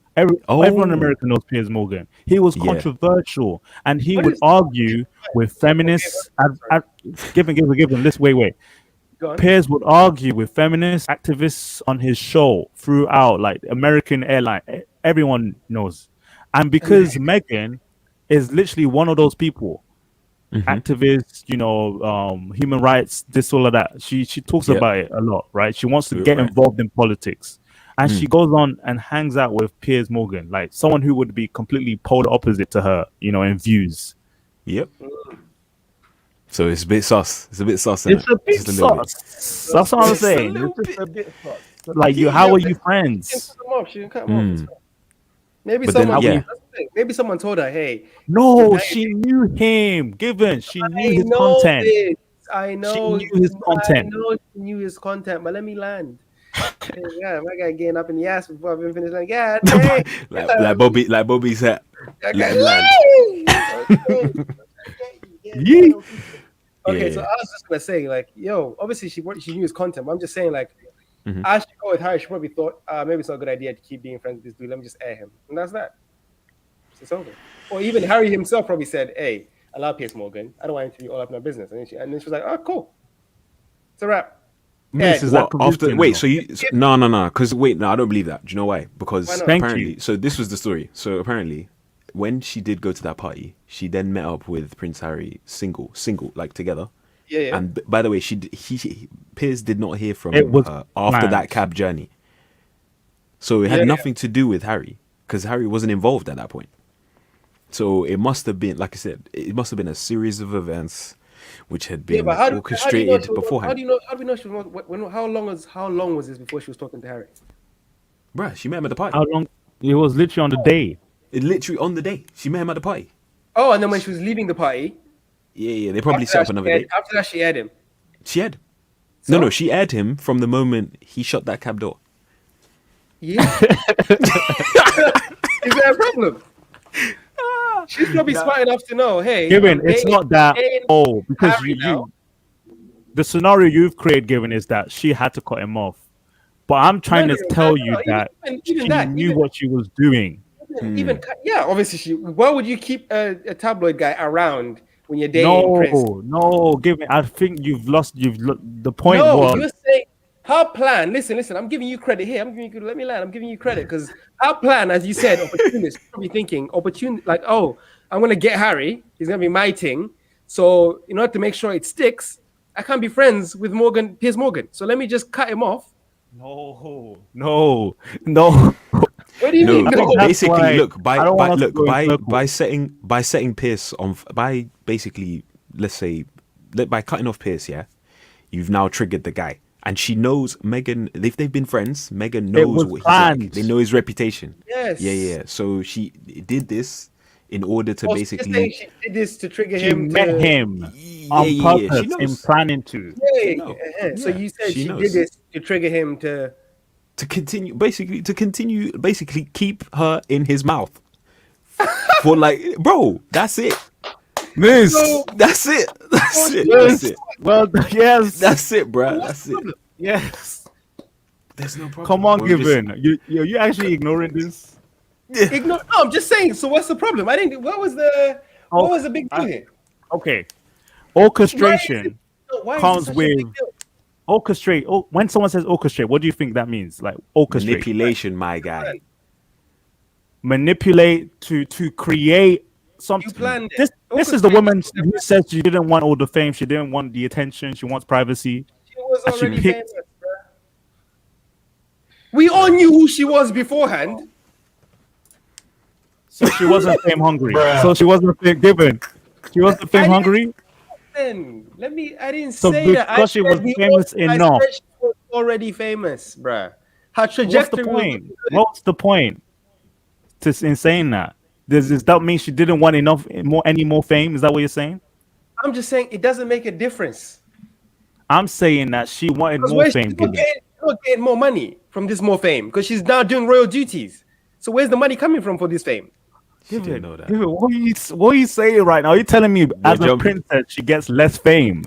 Everyone in America knows Piers Morgan. He was controversial, and he would argue with feminists. Given. Let's wait. Piers would argue with feminist activists on his show throughout, like American airline. Everyone knows, and because Meghan is literally one of those people, activists, human rights, this all of that. She talks about it a lot, right? She wants to get involved in politics. And she goes on and hangs out with Piers Morgan, like someone who would be completely polar opposite to her, in views. Yep. So it's a bit sus. It's a bit sus. It's a bit sus. That's what I'm saying. It's a bit sus. Like how are you friends? Maybe someone told her, "Hey." No, she knew him. She knew his content. I know. She knew his content. I know she knew his content, but let me land. Yeah, my guy getting up in the ass before I've been finished. Like, yeah, like Bobby said. Okay, so I was just gonna say, like, obviously she knew his content, but I'm just saying, like, as she go with Harry, she probably thought, maybe it's not a good idea to keep being friends with this dude. Let me just air him, and that's that. It's over. Or even Harry himself probably said, "Hey, I love Piers Morgan. I don't want him to be all up in our business." And then she was like, "Oh, cool. It's a wrap." No, because I don't believe that. Do you know why? Because apparently, so this was the story. So apparently, when she did go to that party, she then met up with Prince Harry single, like together. Yeah. And by the way, Piers did not hear from her after that cab journey. So it had nothing to do with Harry, because Harry wasn't involved at that point. So it must have been, like I said, it must have been a series of events which had been orchestrated beforehand. How do we know she was? How long was this before she was talking to Harry? Bruh, she met him at the party. How long? It was literally on the day. Literally on the day. She met him at the party. Oh, and then when she was leaving the party. Yeah. They probably set up another date. After that, she aired him. She aired. So? No, she aired him from the moment he shut that cab door. Yeah. Is there a problem? She's probably smart enough to know, hey, Given, it's not that because you the scenario you've created, Given, is that she had to cut him off. But I'm trying to tell you that she knew what she was doing. Obviously why would you keep a tabloid guy around when you're dating Chris? No, Given, I think the point was you're saying her plan. Listen, I'm giving you credit here. Let me land. I'm giving you credit because her plan, as you said, opportunist, probably thinking like, oh, I'm gonna get Harry. He's gonna be my thing. So in order to make sure it sticks, I can't be friends with Piers Morgan. So let me just cut him off. No. What do you mean? No? Basically, look by setting Piers on by basically, let's say, by cutting off Piers, you've now triggered the guy. And she knows Meghan. If they've been friends, Meghan It knows was what he's planned. like. They know his reputation. Yes. Yeah. So she did this in order to Oh, so you're saying basically. she did this to trigger She him met to. him on She purpose in knows. planning to. Yeah, No. So Yeah, you said she she knows. did this to trigger him to. To continue, basically keep her in his mouth for like, bro. That's it. Miss. That's it. That's it. Yes. That's it. Well, yes. That's it, bro. That's it. Yes. There's no problem. Come on, We're just- Given. You actually ignoring this? Ignore. No, I'm just saying. So what's the problem? I didn't. What was the big deal here? Okay. Orchestration Why is it comes such a with big deal? orchestrate. Oh, when someone says orchestrate, what do you think that means? Like orchestrate, Manipulation, my guy. manipulate to create something. You planned it. This is the woman who says she didn't want all the fame, she didn't want the attention, she wants privacy. She was And she already picked- famous, bro. We all knew who she was beforehand. So she wasn't fame hungry. So she wasn't fame given. She wasn't fame hungry. Then I didn't So say that. because she was famous enough. She was already famous, bruh. Her What's the trajectory. point? What's the point? In saying that? Does that mean she didn't want any more fame? Is that what you're saying? I'm just saying it doesn't make a difference. I'm saying that she wanted Because more she's fame. not getting more money from this more fame because she's now doing royal duties. So where's the money coming from for this fame? She didn't know that. Given, what are you saying right now? Are you telling me as a jumping. princess she gets less fame?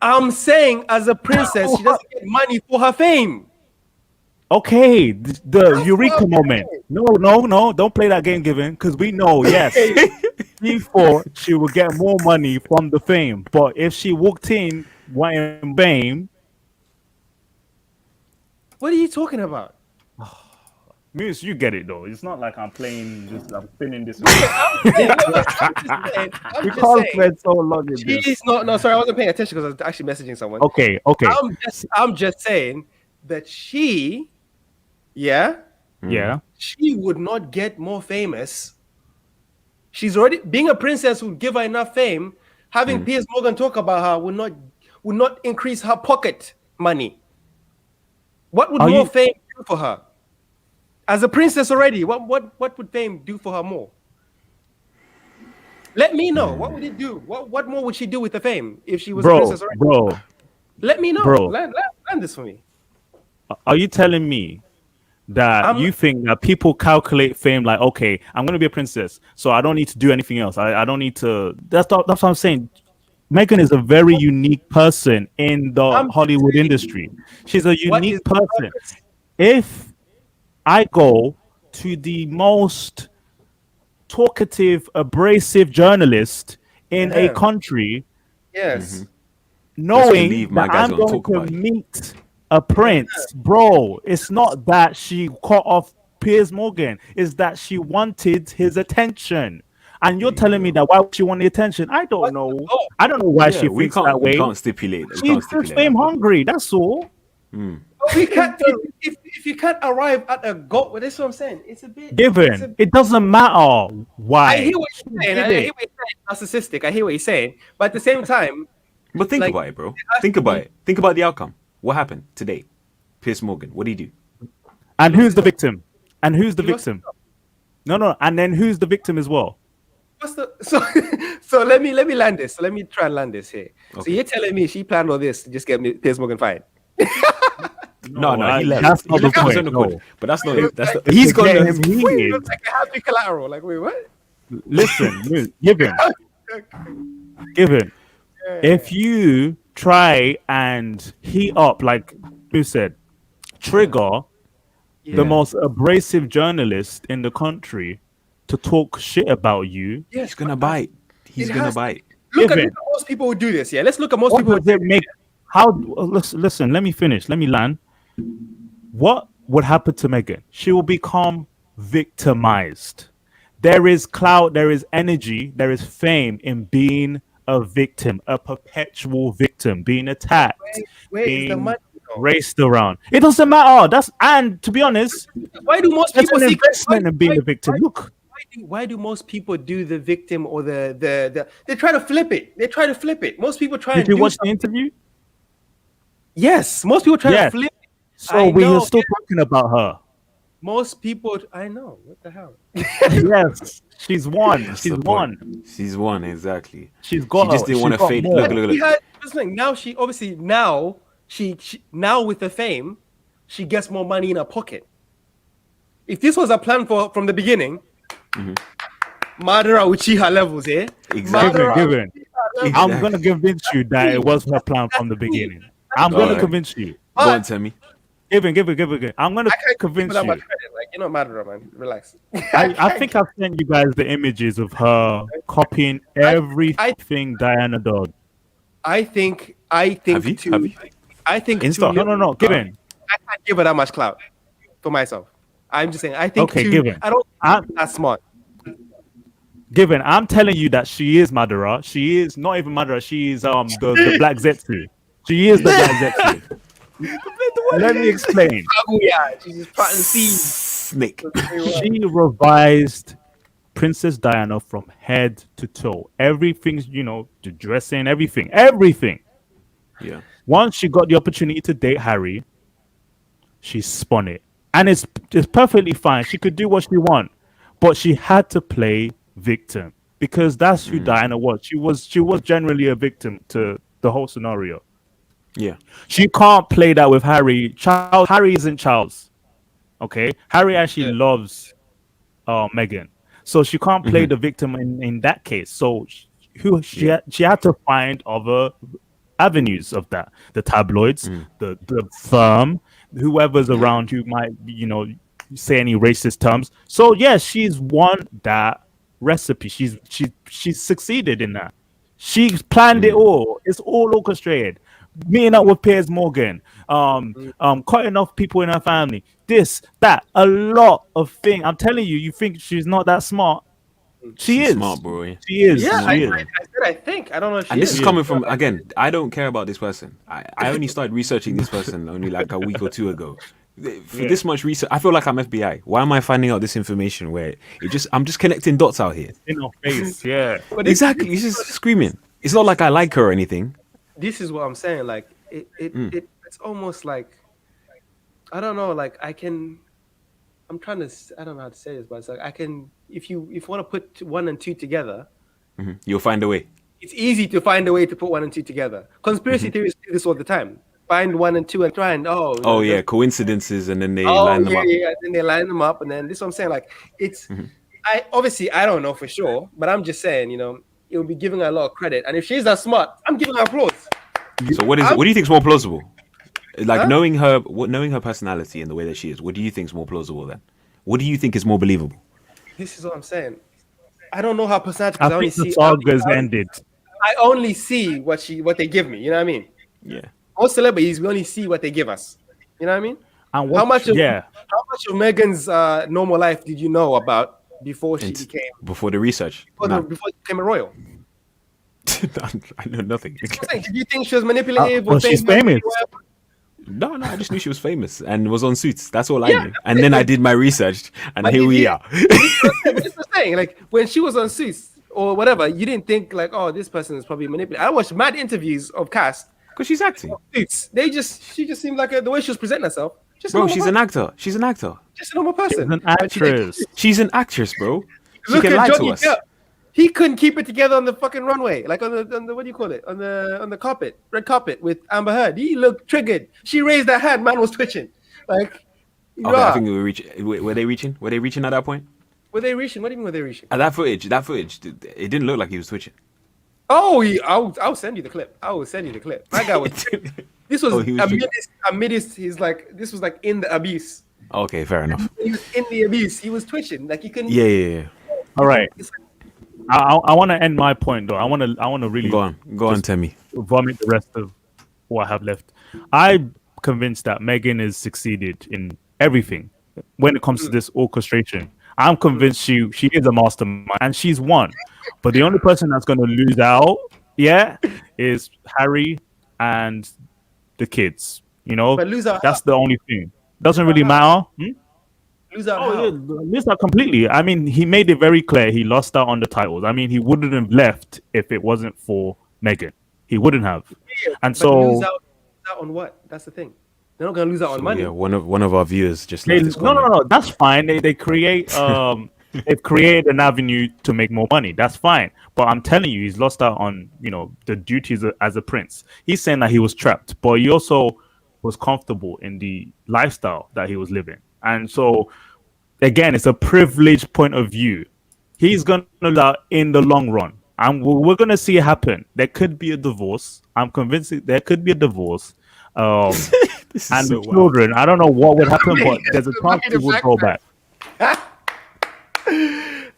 I'm saying as a princess, she doesn't get money for her fame. Okay, the Eureka what I'm moment. No, don't play that game, Given, because we know, yes, she thought she would get more money from the fame, but if she walked in wanting fame, What are you talking about? Muse, you get it though. It's not like I'm playing this, I'm spinning this. I'm We just can't saying. spend so long in this. She's not. No, sorry, I wasn't paying attention because I was actually messaging someone. Okay. I'm just saying that she, yeah, Yeah. she would not get more famous. She's already being a princess would give her enough fame. Having Piers Morgan talk about her would not increase her pocket money. What would more fame do for her? As a princess already, what would fame do for her more? Let me know. What would it do? What more would she do with the fame if she was a princess already? Bro, Let me know. Bro. Land this for me. are you telling me that you think that people calculate fame like, okay, I'm going to be a princess, so I don't need to do anything else. I don't need to. That's what I'm saying. Meghan is a very unique person in the Hollywood industry. She's a unique person. If I go to the most talkative, abrasive journalist in a country, Yes. knowing believe my that guys I'm don't going talk about to it. meet a prince, bro. It's not that she cut off Piers Morgan. It's that she wanted his attention. And you're telling me that why would she want the attention? I don't know. I don't know why she we thinks that we way. can't stipulate. We She's can't just stipulate fame that. hungry. That's all. We can't, if you can't arrive at a goal, well, that's what I'm saying. It's a bit Given, it doesn't matter why. I hear what you're saying. I hear what you're saying. Narcissistic. I hear what you're saying. But at the same time, But think Like, about it, bro. it has Think to about be- it. Think about the outcome. What happened today? Piers Morgan. What did he do? And who's the victim? And who's the He lost victim? No. And then who's the victim as well? what's the so let me land this. So let me try and land this here. So Okay. you're telling me she planned all this to just get me Piers Morgan fired? No, he left. That's He not the left on his point. own accord. No. But that's not it. That's not, To he's get gonna. him It heated. looks like a happy collateral. Like, wait, what? Listen, Given. If you try and heat up, like you said, trigger the most abrasive journalist in the country to talk shit about you, He's gonna bite. He's It gonna has to- bite. Look at Given. most people who do this. Yeah, let's look at most what people. does it make? How? Listen, let me finish. Let me land. What would happen to Meghan? She will become victimized. There is clout, there is energy, there is fame in being a victim, a perpetual victim, being attacked, Where is the being money? though? raced around. It doesn't matter. And to be honest, Why do most there's people an see investment in being a victim. Look, why do most people do the victim or the they try to flip it? They try to flip it. Most people try did and you do watch the something. interview? Yes, most people try to flip. So we are still talking about her. Most people, I know. What the hell? Yes, she's won. That's She's the won. point. She's won, exactly. She's got. She just didn't want to fade. More. Look. Now she obviously she now with the fame, she gets more money in her pocket. If this was a plan from the beginning, Madara Uchiha levels here. Exactly. Given. I'm gonna convince you that it was her plan from the beginning. I'm gonna convince you. Go on, tell me. Given. I'm gonna convince you. Like, you're not Madara, man. Relax. I think I've sent you guys the images of her copying everything Diana does. I think. Have you? I think. Insta. No. Given. I can't give her that much clout for myself. I'm just saying. I think. Okay, Given. I don't. I'm that smart. Given, I'm telling you that she is Madara. She is not even Madara. She is the Black Zetsu. She is the Black Zetsu. Let me explain. Oh yeah, she's just planting seeds. Snake. She revised Princess Diana from head to toe. Everything, the dressing, everything. Yeah. Once she got the opportunity to date Harry, she spun it, and it's perfectly fine. She could do what she want, but she had to play victim because that's who Diana was. She was generally a victim to the whole scenario. Yeah. She can't play that with Harry. Harry isn't Charles. Okay? Harry actually loves Meghan. So she can't play the victim in that case. So she had to find other avenues of that. The tabloids, the firm, whoever's around who might, say any racist terms. So yes, she's won that recipe. She's succeeded in that. She's planned it all. It's all orchestrated. Meeting up with Piers Morgan, cutting off people in her family, this, that, a lot of things. I'm telling you, you think she's not that smart. She's smart, bro. Yeah. She is. Yeah, she is. I think. I don't know if she And this is. is coming from, again, I don't care about this person. I only started researching this person only like a week or two ago. For this much research, I feel like I'm FBI. Why am I finding out this information where I'm just connecting dots out here? In her face, yeah. Exactly. She's just screaming. It's not like I like her or anything. This is what I'm saying. Like it's almost like I don't know. Like I don't know how to say this, but it's like if you want to put 1 and 2 together, you'll find a way. It's easy to find a way to put 1 and 2 together. Conspiracy theories do this all the time. Find 1 and 2 and try and coincidences, and then they line them up. Yeah, then they line them up, and then this is what I'm saying. Like it's I don't know for sure, but I'm just saying, it would be giving her a lot of credit. And if she's that smart, I'm giving her applause. So what do you think is more plausible? Like knowing her personality and the way that she is, what do you think is more plausible then? What do you think is more believable? This is what I'm saying. I don't know her personality I because think the saga's ended. I only see what they give me. You know what I mean? Yeah. Most celebrities, we only see what they give us. You know what I mean? And how much of Meghan's normal life did you know about before the research? Before she became a royal? I know nothing. Did you think she was manipulative? Well, she's famous. No, I just knew she was famous and was on Suits. That's all I knew. And then I did my research, and here we are. That's the thing. Like when she was on Suits or whatever, you didn't think like, oh, this person is probably manipulative. I watched mad interviews of cast because she's acting. She just seemed like the way she was presenting herself. Bro, she's an actor. She's an actor. Just a normal person. She's an actress. She's an actress, bro. She can lie to us. He couldn't keep it together on the fucking runway, like on the what do you call it, on the carpet, red carpet with Amber Heard. He looked triggered. She raised that hand, man was twitching. Like, okay, I think we were reaching. Were they reaching? Were they reaching at that point? Were they reaching? What do you mean were they reaching? That footage, it didn't look like he was twitching. Oh, I'll send you the clip. I will send you the clip. That guy was. This was amidst. He's like, this was like in the abuse. Okay, fair enough. He was in the abuse. He was twitching. Like you couldn't. Yeah. All right. I want to end my point though. I want to really go on, Temi. Vomit the rest of what I have left. I'm convinced that Meghan has succeeded in everything when it comes to this orchestration. I'm convinced she is a mastermind and she's won. But the only person that's going to lose out, is Harry and the kids. But lose out. That's the only thing. Doesn't really matter. Lose out. Lose out completely. I mean, he made it very clear he lost out on the titles. I mean, he wouldn't have left if it wasn't for Meghan. He wouldn't have. Yeah, and so lose out on what? That's the thing. They're not gonna lose out on So money. yeah, one of our viewers just They, left this no, no, comment. no. That's fine. They create they've created an avenue to make more money. That's fine. But I'm telling you, he's lost out on the duties as a prince. He's saying that he was trapped, but he also was comfortable in the lifestyle that he was living. And so again, it's a privileged point of view. He's gonna lose out in the long run. And we're gonna see it happen. There could be a divorce. I'm convinced there could be a divorce. This is And so the wild. children, I don't know what would happen, but there's a chance Mind they will the go fact back.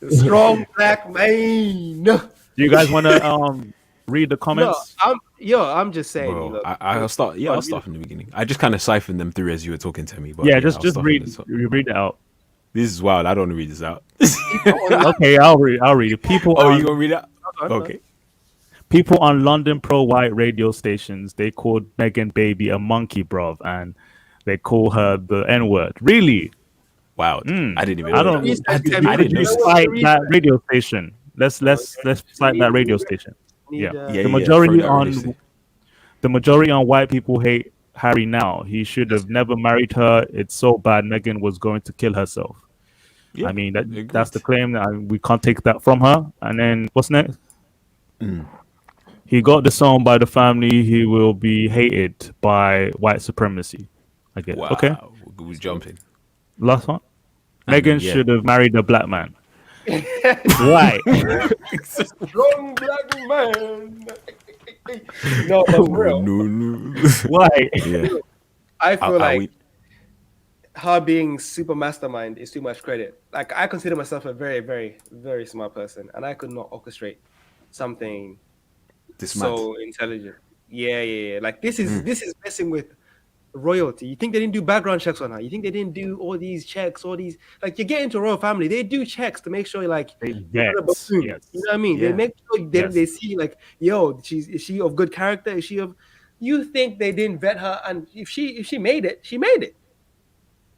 Strong black man. No, Do you guys want to read the comments? I'm just saying. Bro, Look, I'll start. Yeah, I'll start from the beginning. I just kind of siphoned them through as you were talking to me. But Yeah, I'll just start from read the top. read it out. This is wild. I don't want to read this out. Okay, I'll read it. People Oh, on, you gonna read it? Okay. Okay. people on London pro-white radio stations, they called Meghan Baby a monkey, bruv, and they call her the N-word. Really? Wow. I didn't even. I know don't. that. I didn't I didn't know You that. cite that radio station. Let's cite that radio station. Yeah. Yeah, The yeah, majority throw that on release. the majority on white people hate Harry now. He should have never married her. It's so bad. Meghan was going to kill herself. Yeah, I mean, agreed. that's the claim. We can't take that from her. And then what's next? He got disowned by the family. He will be hated by white supremacy. I guess. Wow. Okay. We're jumping. Last one. And Meghan yeah. should have married a black man. Why? Strong black man. No, but for real. No. Why? Yeah. I feel Are like we- her being super mastermind is too much credit. Like I consider myself a very, very, very smart person, and I could not orchestrate something This mad. so intelligent. Yeah. Like this is messing with royalty. You think they didn't do background checks on her? You think they didn't do all these checks, all these like you get into a royal family, they do checks to make sure like you're not a Yes. buffoon. Yes. You know what I mean? Yeah. They make sure Yes. they see like, yo, is she of good character? Is she of you think they didn't vet her, and if she made it, she made it.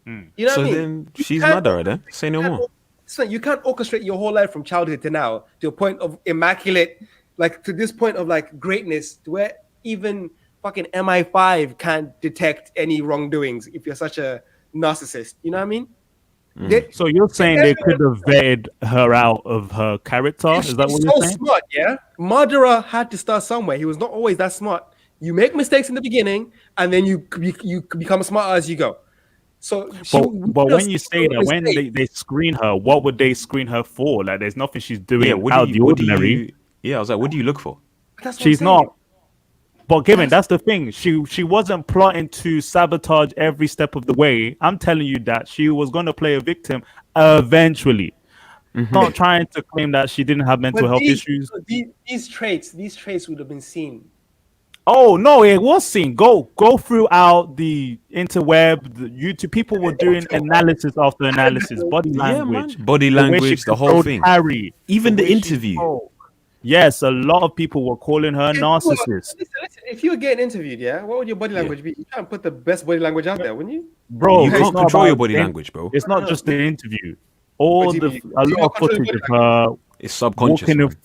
You know So what I mean? then You she's can't- mother, then. Say no you can't more. So you can't orchestrate your whole life from childhood to now to a point of immaculate, like to this point of like greatness, to where even fucking MI5 can't detect any wrongdoings if you're such a narcissist. You know what I mean? So you're saying they could have vetted her out of her character? Is that what He's you're so saying? smart, yeah. Murderer had to start somewhere. He was not always that smart. You make mistakes in the beginning, and then you become smarter as you go. So, But when you say that, when they screen her, what would they screen her for? Like, there's nothing she's doing Yeah, what out do the you, what do ordinary. you, yeah, I was like, what do you look for? that's what She's I'm saying. not. But given that's the thing, she wasn't plotting to sabotage every step of the way. I'm telling you that she was going to play a victim eventually. Not trying to claim that she didn't have mental But health these, issues. these traits would have been seen. Oh no, it was seen. Go throughout the interweb, the YouTube. People were doing analysis after analysis, body Yeah, language, man. Body the way she language, the whole controlled thing. Harry, Even the way she interview. spoke. Yes, a lot of people were calling her narcissist. Listen, if you were getting interviewed, yeah, what would your body language be? You can't put the best body language out there, wouldn't you? Bro, You it's can't not control your about body the- language, bro. It's not just the interview. All What do you the mean? a Do you lot not of control your footage of body her. It's subconscious, Walking man. in-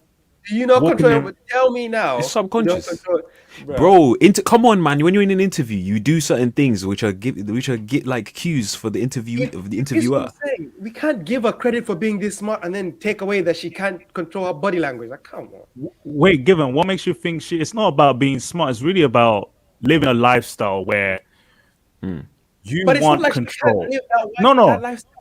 Do you not Walking control in- it? But tell me now. It's you don't subconscious. control it. Bro, come on, man. When you're in an interview, you do certain things which are get like cues for the interview of the Here's interviewer. what I'm saying. We can't give her credit for being this smart and then take away that she can't control her body language. Like, come on. Wait, given what makes you think it's not about being smart? It's really about living a lifestyle where you But it's want not like she control. can't live that No, no. that lifestyle.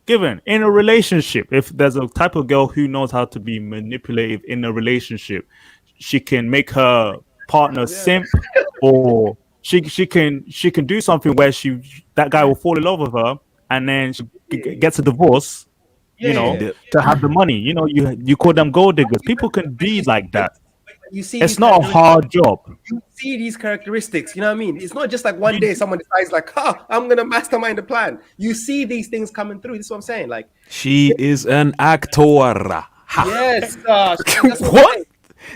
Given in a relationship, if there's a type of girl who knows how to be manipulative in a relationship, she can make her partner simp, or she can do something where that guy will fall in love with her, and then she gets a divorce. You know, Yeah. to have the money. You know, you call them gold diggers. People can be like that. You see, It's these not a hard job. You see these characteristics. You know what I mean? It's not just like one day someone decides like, I'm gonna mastermind the plan. You see these things coming through. This is what I'm saying. Like, She is an actor. Ha. yes, that's what I'm What? saying.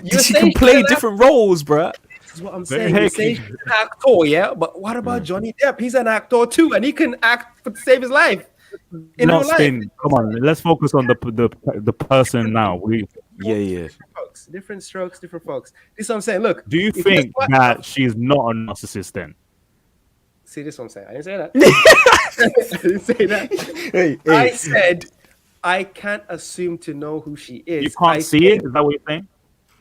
You're She saying can play that- different roles, bruh. This is what I'm Very saying. You hecky. say he's an actor, yeah, but what about Johnny Depp? He's an actor too, and he can act to save his life in real Not life. spin. Come on, let's focus on the person now. Yeah. folks, different strokes, different folks. This is what I'm saying. Look, Do you if think that's what- that she's not a narcissist then? See, this is what I'm saying. I didn't say that. I didn't say that. I said I can't assume to know who she is. You can't see it? Is that what you're saying?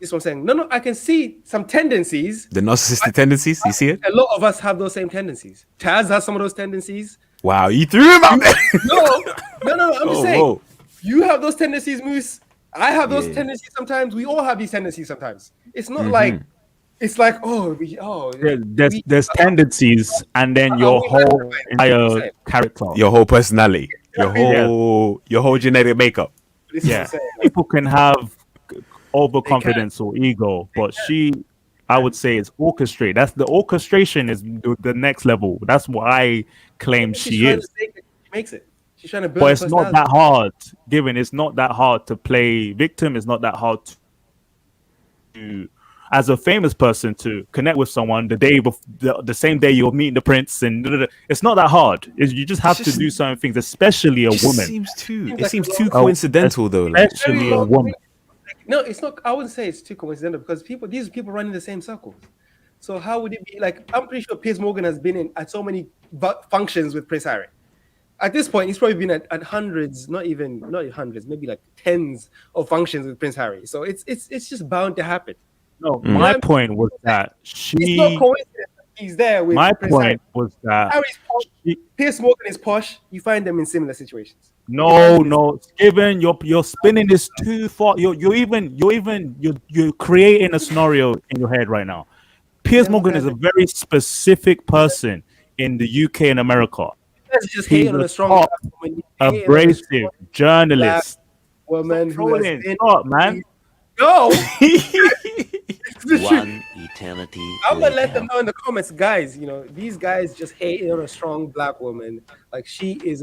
This is what I'm saying. No, I can see some tendencies. The narcissistic tendencies, you see it? A lot of us have those same tendencies. Taz has some of those tendencies. Wow, you threw him out there. No. I'm just saying. Whoa. You have those tendencies, Moose. I have those Yeah. tendencies sometimes. We all have these tendencies sometimes. It's not like it's like There's tendencies, and then your we whole have- entire character. Your whole personality, your whole genetic makeup. This is what Yeah, I'm saying. people can have overconfidence or ego, but I would say, it's orchestrated. That's the orchestration is the next level. That's what I claim She's she trying is. to make it. She makes it. She's trying to build. But a it's not personality. that hard. Given it's not that hard to play victim. It's not that hard to, as a famous person, to connect with someone the day before, the same day you're meeting the prince, and it's not that hard. You just have to do certain things, especially a It woman. seems too coincidental though. Like, Especially Very a long woman. No, it's not. I wouldn't say it's too coincidental because these people run in the same circles. So how would it be? Like, I'm pretty sure Piers Morgan has been at so many functions with Prince Harry. At this point, he's probably been at hundreds, not hundreds, maybe like tens of functions with Prince Harry. So it's just bound to happen. No, my point was that It's not coincidence that he's there with My Prince point Harry. was that Harry's posh, Piers Morgan is posh. You find them in similar situations. no, Steven, you're spinning this too far. You're creating a scenario in your head right now. Piers Morgan is a very specific person in the UK and America. That's just He's hating on a a strong top, black woman. Hating on a abrasive strong journalist. woman who has Trolling. been. Stop, man. No, One eternity I'm gonna let later. them know in the comments, guys. You know, these guys just hating on a strong black woman. Like, she is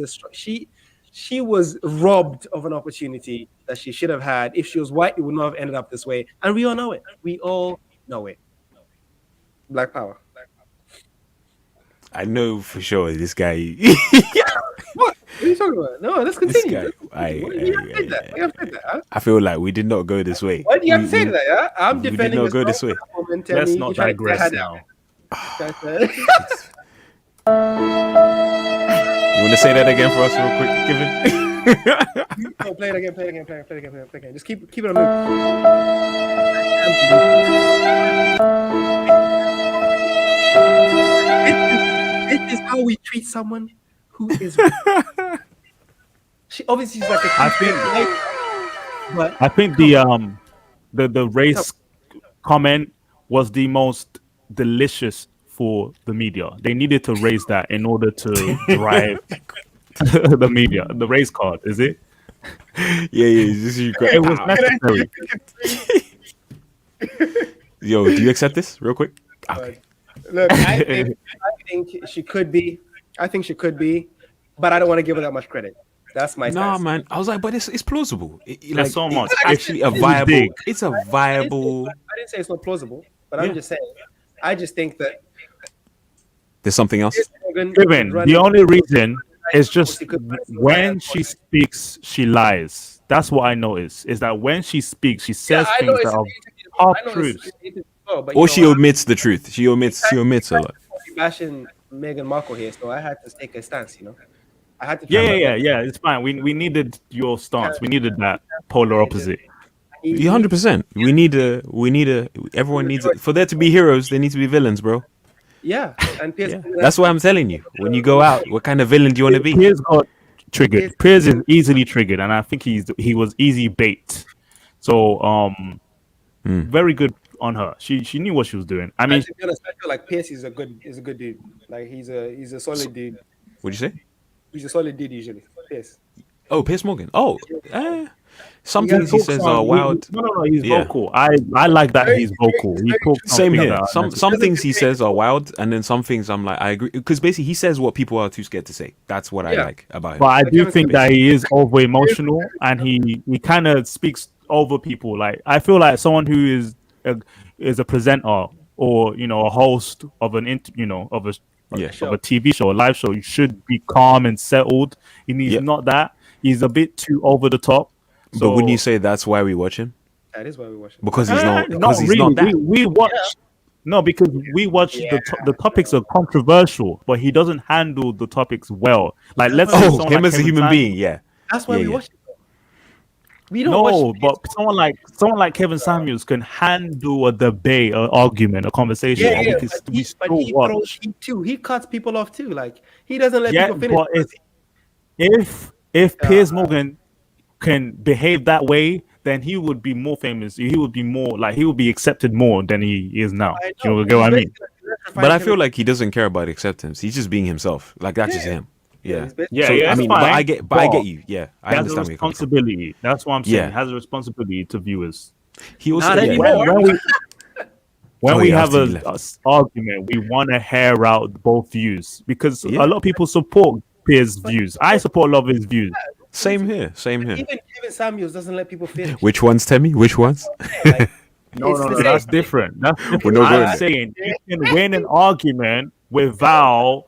she was robbed of an opportunity that she should have had. If she was white, it would not have ended up this way. And we all know it. We all know it. Black power. I know for sure this guy. What? What are you talking about? No, let's This continue. guy, Why do you have to say that? Why do you have to say that, huh? I feel like we did not go this way. Why do you have to We- say we- that? Yeah? I'm we did defending not a go this strong way. black woman. Let's Tell me not you're trying to digress tear her now. down. You want to say that again for us, real quick, Kevin? No, play it again. Just keep it on mute. This is how we treat someone who is. She obviously is like a. But I think the race comment was the most delicious for the media. They needed to raise that in order to drive the media. The race card, is it? Yeah. This is great. It was necessary. Yo, do you accept this, real quick? Okay. look, I think she could be. I think she could be, but I don't want to give her that much credit. That's my Nah, stance. man. I was like, but it's plausible. There's so much. It's actually a It's viable. big. It's a viable. I didn't say it's not plausible, but Yeah. I'm just saying. I just think that There's something else. Given the only reason is just when she speaks, she lies. That's what I notice. Is that when she speaks, she says things that are half truths. Or she omits the truth. She omits a lot. Bashing Meghan Markle here, so I had to take a stance. You know, I had to. Yeah. It's fine. We needed your stance. We needed that polar opposite. 100%. We need a. Everyone needs for there to be heroes. There need to be villains, bro. Yeah, and Piers, Yeah. That's why I'm telling you. When you go out, what kind of villain do you want to be? Piers got triggered. Piers is easily triggered, and I think he was easy bait. So very good on her. She knew what she was doing. I mean, to be honest, I feel like Pierce is a good dude. Like he's a solid dude. What'd you say? He's a solid dude usually. Pierce. Oh, Piers Morgan. Oh, some You gotta things he talk says some- are wild. No, he's Yeah. vocal. I like that he's vocal. He talks Same something here. that- Some things he says are wild, and then some things I'm like, I agree, because basically he says what people are too scared to say. That's what I Yeah. like about him. But I do Kevin think Smith. that he is over emotional, and he kind of speaks over people. Like I feel like someone who is a presenter or a host of of a Yeah. of a TV show, a live show, you should be calm and settled. He's Yep. not that. He's a bit too over the top. But wouldn't you say that's why we watch him? That is why we watch it. because he's not Not he's really. not that. We watch. No, because we watch the topics are controversial, but he doesn't handle the topics well. Like, let's say Oh, someone him like as a Kevin human Samuels. being, yeah. That's why Yeah, we yeah. watch it. We don't No, watch but someone like Kevin Samuels can handle a debate, an argument, a conversation. Yeah, and yeah, we but still he watch. throws heat too. He cuts people off too. Like he doesn't let Yeah, people finish. but if Piers Morgan can behave that way, then he would be more famous. He would be more like he would be accepted more than he is now. I Do you know, get what I mean? But I feel like he doesn't care about acceptance. He's just being himself. Like that's just Yeah. him. Yeah, Yeah. he's basically- Yeah, So yeah, I it's mean, fine. but I get you. Yeah, I He has a understand where you're coming from. responsibility. That's what I'm saying. Yeah. He has a responsibility to viewers. He also Not yeah, anymore. When Oh, we yeah, have after he a left. argument, we want to hear out both views because Yeah. a lot of people support Piers' views. I support a lot of his views. Same here. Same here. Even Kevin Samuels doesn't let people finish. Which ones, Temmie? Which ones? Like, No, It's no, the no, same that's thing. different. That's different. We're not going I'm there. saying you can win an argument without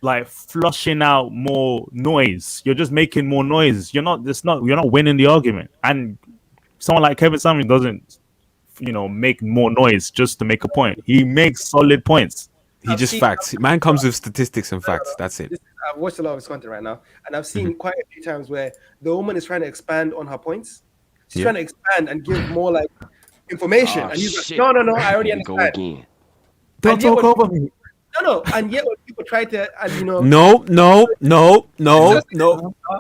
like flushing out more noise. You're just making more noise. You're not winning the argument. And someone like Kevin Samuels doesn't, make more noise just to make a point. He makes solid points. He just facts. Man comes with statistics and facts. That's it. I've watched a lot of his content right now, and I've seen quite a few times where the woman is trying to expand on her points. She's Yeah. trying to expand and give more like information, and he's like, "No, I already Go understand." again. Don't And yet talk when- over me. No, and yet when people try to, and No.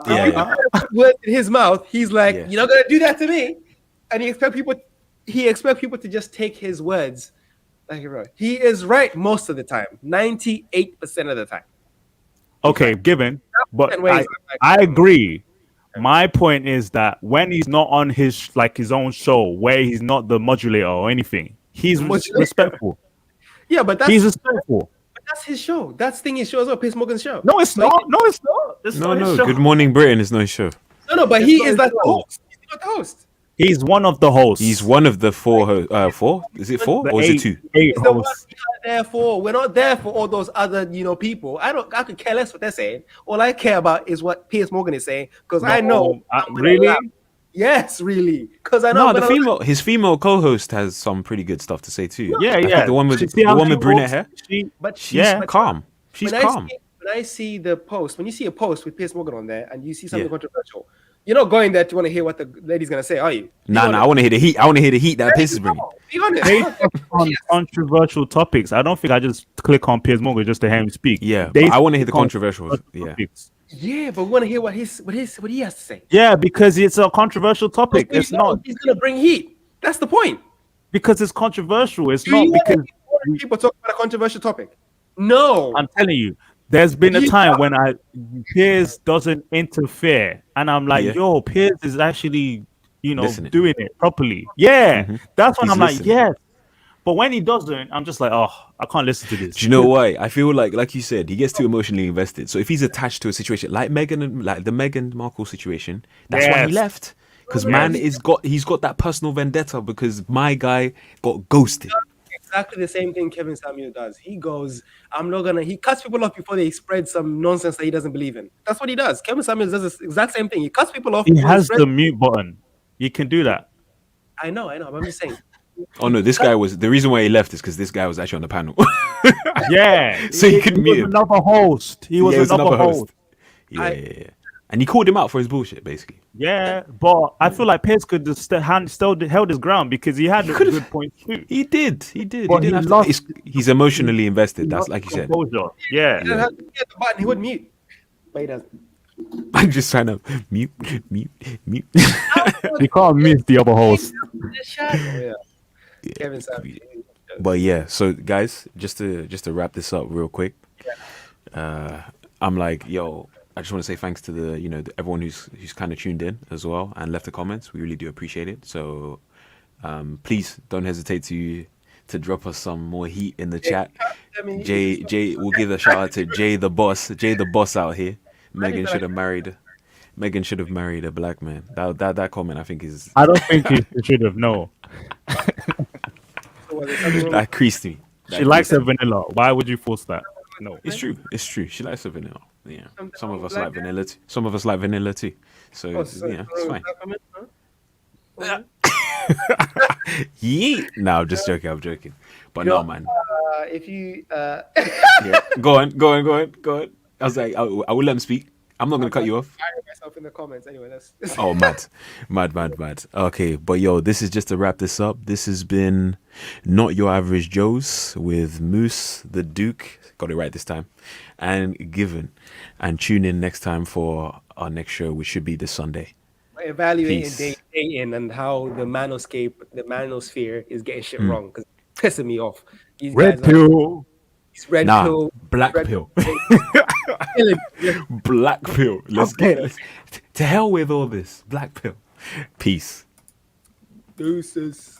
yeah, Yeah. put words in his mouth, he's like, Yeah. "You're not gonna do that to me," and he expects people to just take his words. Like, bro, he is right most of the time, 98% of the time. Okay, given, but And ways I agree. My point is that when he's not on his own show, where he's not the modulator or anything, he's Modulator. respectful. Yeah, but He's respectful. that's his show. That's thing his show as well, Piers Morgan's show. No, it's Like, not. No, it's not. It's No. not his show. Good Morning Britain is no show. No, but It's he not is his like the show. host. He's not the host. He's one of the hosts. He's one of the four. Is it four The or is it two? eight He's the one hosts. we are there for. We're not there for all those other, people. I could care less what they're saying. All I care about is what Piers Morgan is saying because I know. I'm gonna really. laugh. Yes, really. Because I know. No, I'm gonna laugh. his female co-host has some pretty good stuff to say too. Yeah, I think yeah. the one with See how the one she with brunette walks? hair. But She's calm. She's when calm. When I see the post, when you see a post with Piers Morgan on there and you see something Yeah. controversial, you're not going there to want to hear what the lady's gonna say, are you? Nah, I want to hear the heat. I want to hear the heat that Piers is bringing. Be honest. Based on controversial topics, I don't think I just click on Piers Morgan just to hear him speak. Yeah, They but I want to hear the speak on controversial. Yeah. topics. Yeah, but we want to hear what he has to say. Yeah, because it's a controversial topic. It's not He's gonna bring heat. That's the point. because it's controversial. It's Do not you want because people talk about a controversial topic? No. I'm telling you, there's been a Yeah. time when Piers doesn't interfere, and I'm like, Yeah. yo, Piers is actually, Listening. doing it properly. Yeah, that's when He's I'm listening. like, yes. But when he doesn't, I'm just like, oh, I can't listen to this. Do you know why? I feel like you said, he gets too emotionally invested. So if he's attached to a situation like the Meghan Markle situation, that's why he Yes. left. Because Yes. man he's got that personal vendetta because my guy got ghosted. Exactly the same thing Kevin Samuel does. He goes, he cuts people off before they spread some nonsense that he doesn't believe in. That's what he does. Kevin Samuel does the exact same thing. He cuts people off. He before they has spread- the mute button. He can do that. I know, but I'm just saying. Oh no, this guy was the reason why he left is because this guy was actually on the panel. Yeah. So you couldn't mute was him. another host. He was, Yeah, it another host. Yeah. And he called him out for his bullshit, basically. Yeah, but I feel like Piers could just held his ground because he had a good point too. He did. But He didn't he have to. lost- He's emotionally invested. That's like you said. Composure. Yeah. He had the button, he would mute. But he doesn't. I'm just trying to mute. You can't miss the other host. Yeah. Kevin Samuel. But yeah, so guys, just to wrap this up real quick, I'm like, yo, I just want to say thanks to everyone who's kind of tuned in as well and left the comments. We really do appreciate it. So please don't hesitate to drop us some more heat in the chat. Jay, we'll give a shout out to Jay the boss out here. Meghan should have married a black man. That comment I think is I don't think he should have. No. that creased me. She likes her vanilla. Why would you force that? No. It's true. She likes the vanilla. Yeah. Some of us like vanilla too. So yeah, it's fine. Yeet. No, I'm just joking. I'm joking. But You no, know, man. if you Yeah. Go on. I was like, I will let him speak. I'm not gonna cut you off. firing myself in the comments anyway. That's Oh, mad. Okay, but yo, this is just to wrap this up. This has been Not Your Average Joes with Moose the Duke. Got it right this time. And Given. And tune in next time for our next show, which should be this Sunday. evaluating Peace. dating and how the manosphere is getting shit Mm. wrong because it's pissing me off. These Red guys are pill. these red Nah, pill, black red pill. killing me. Black pill. Let's get to hell with all this. Black pill. Peace. Deuces.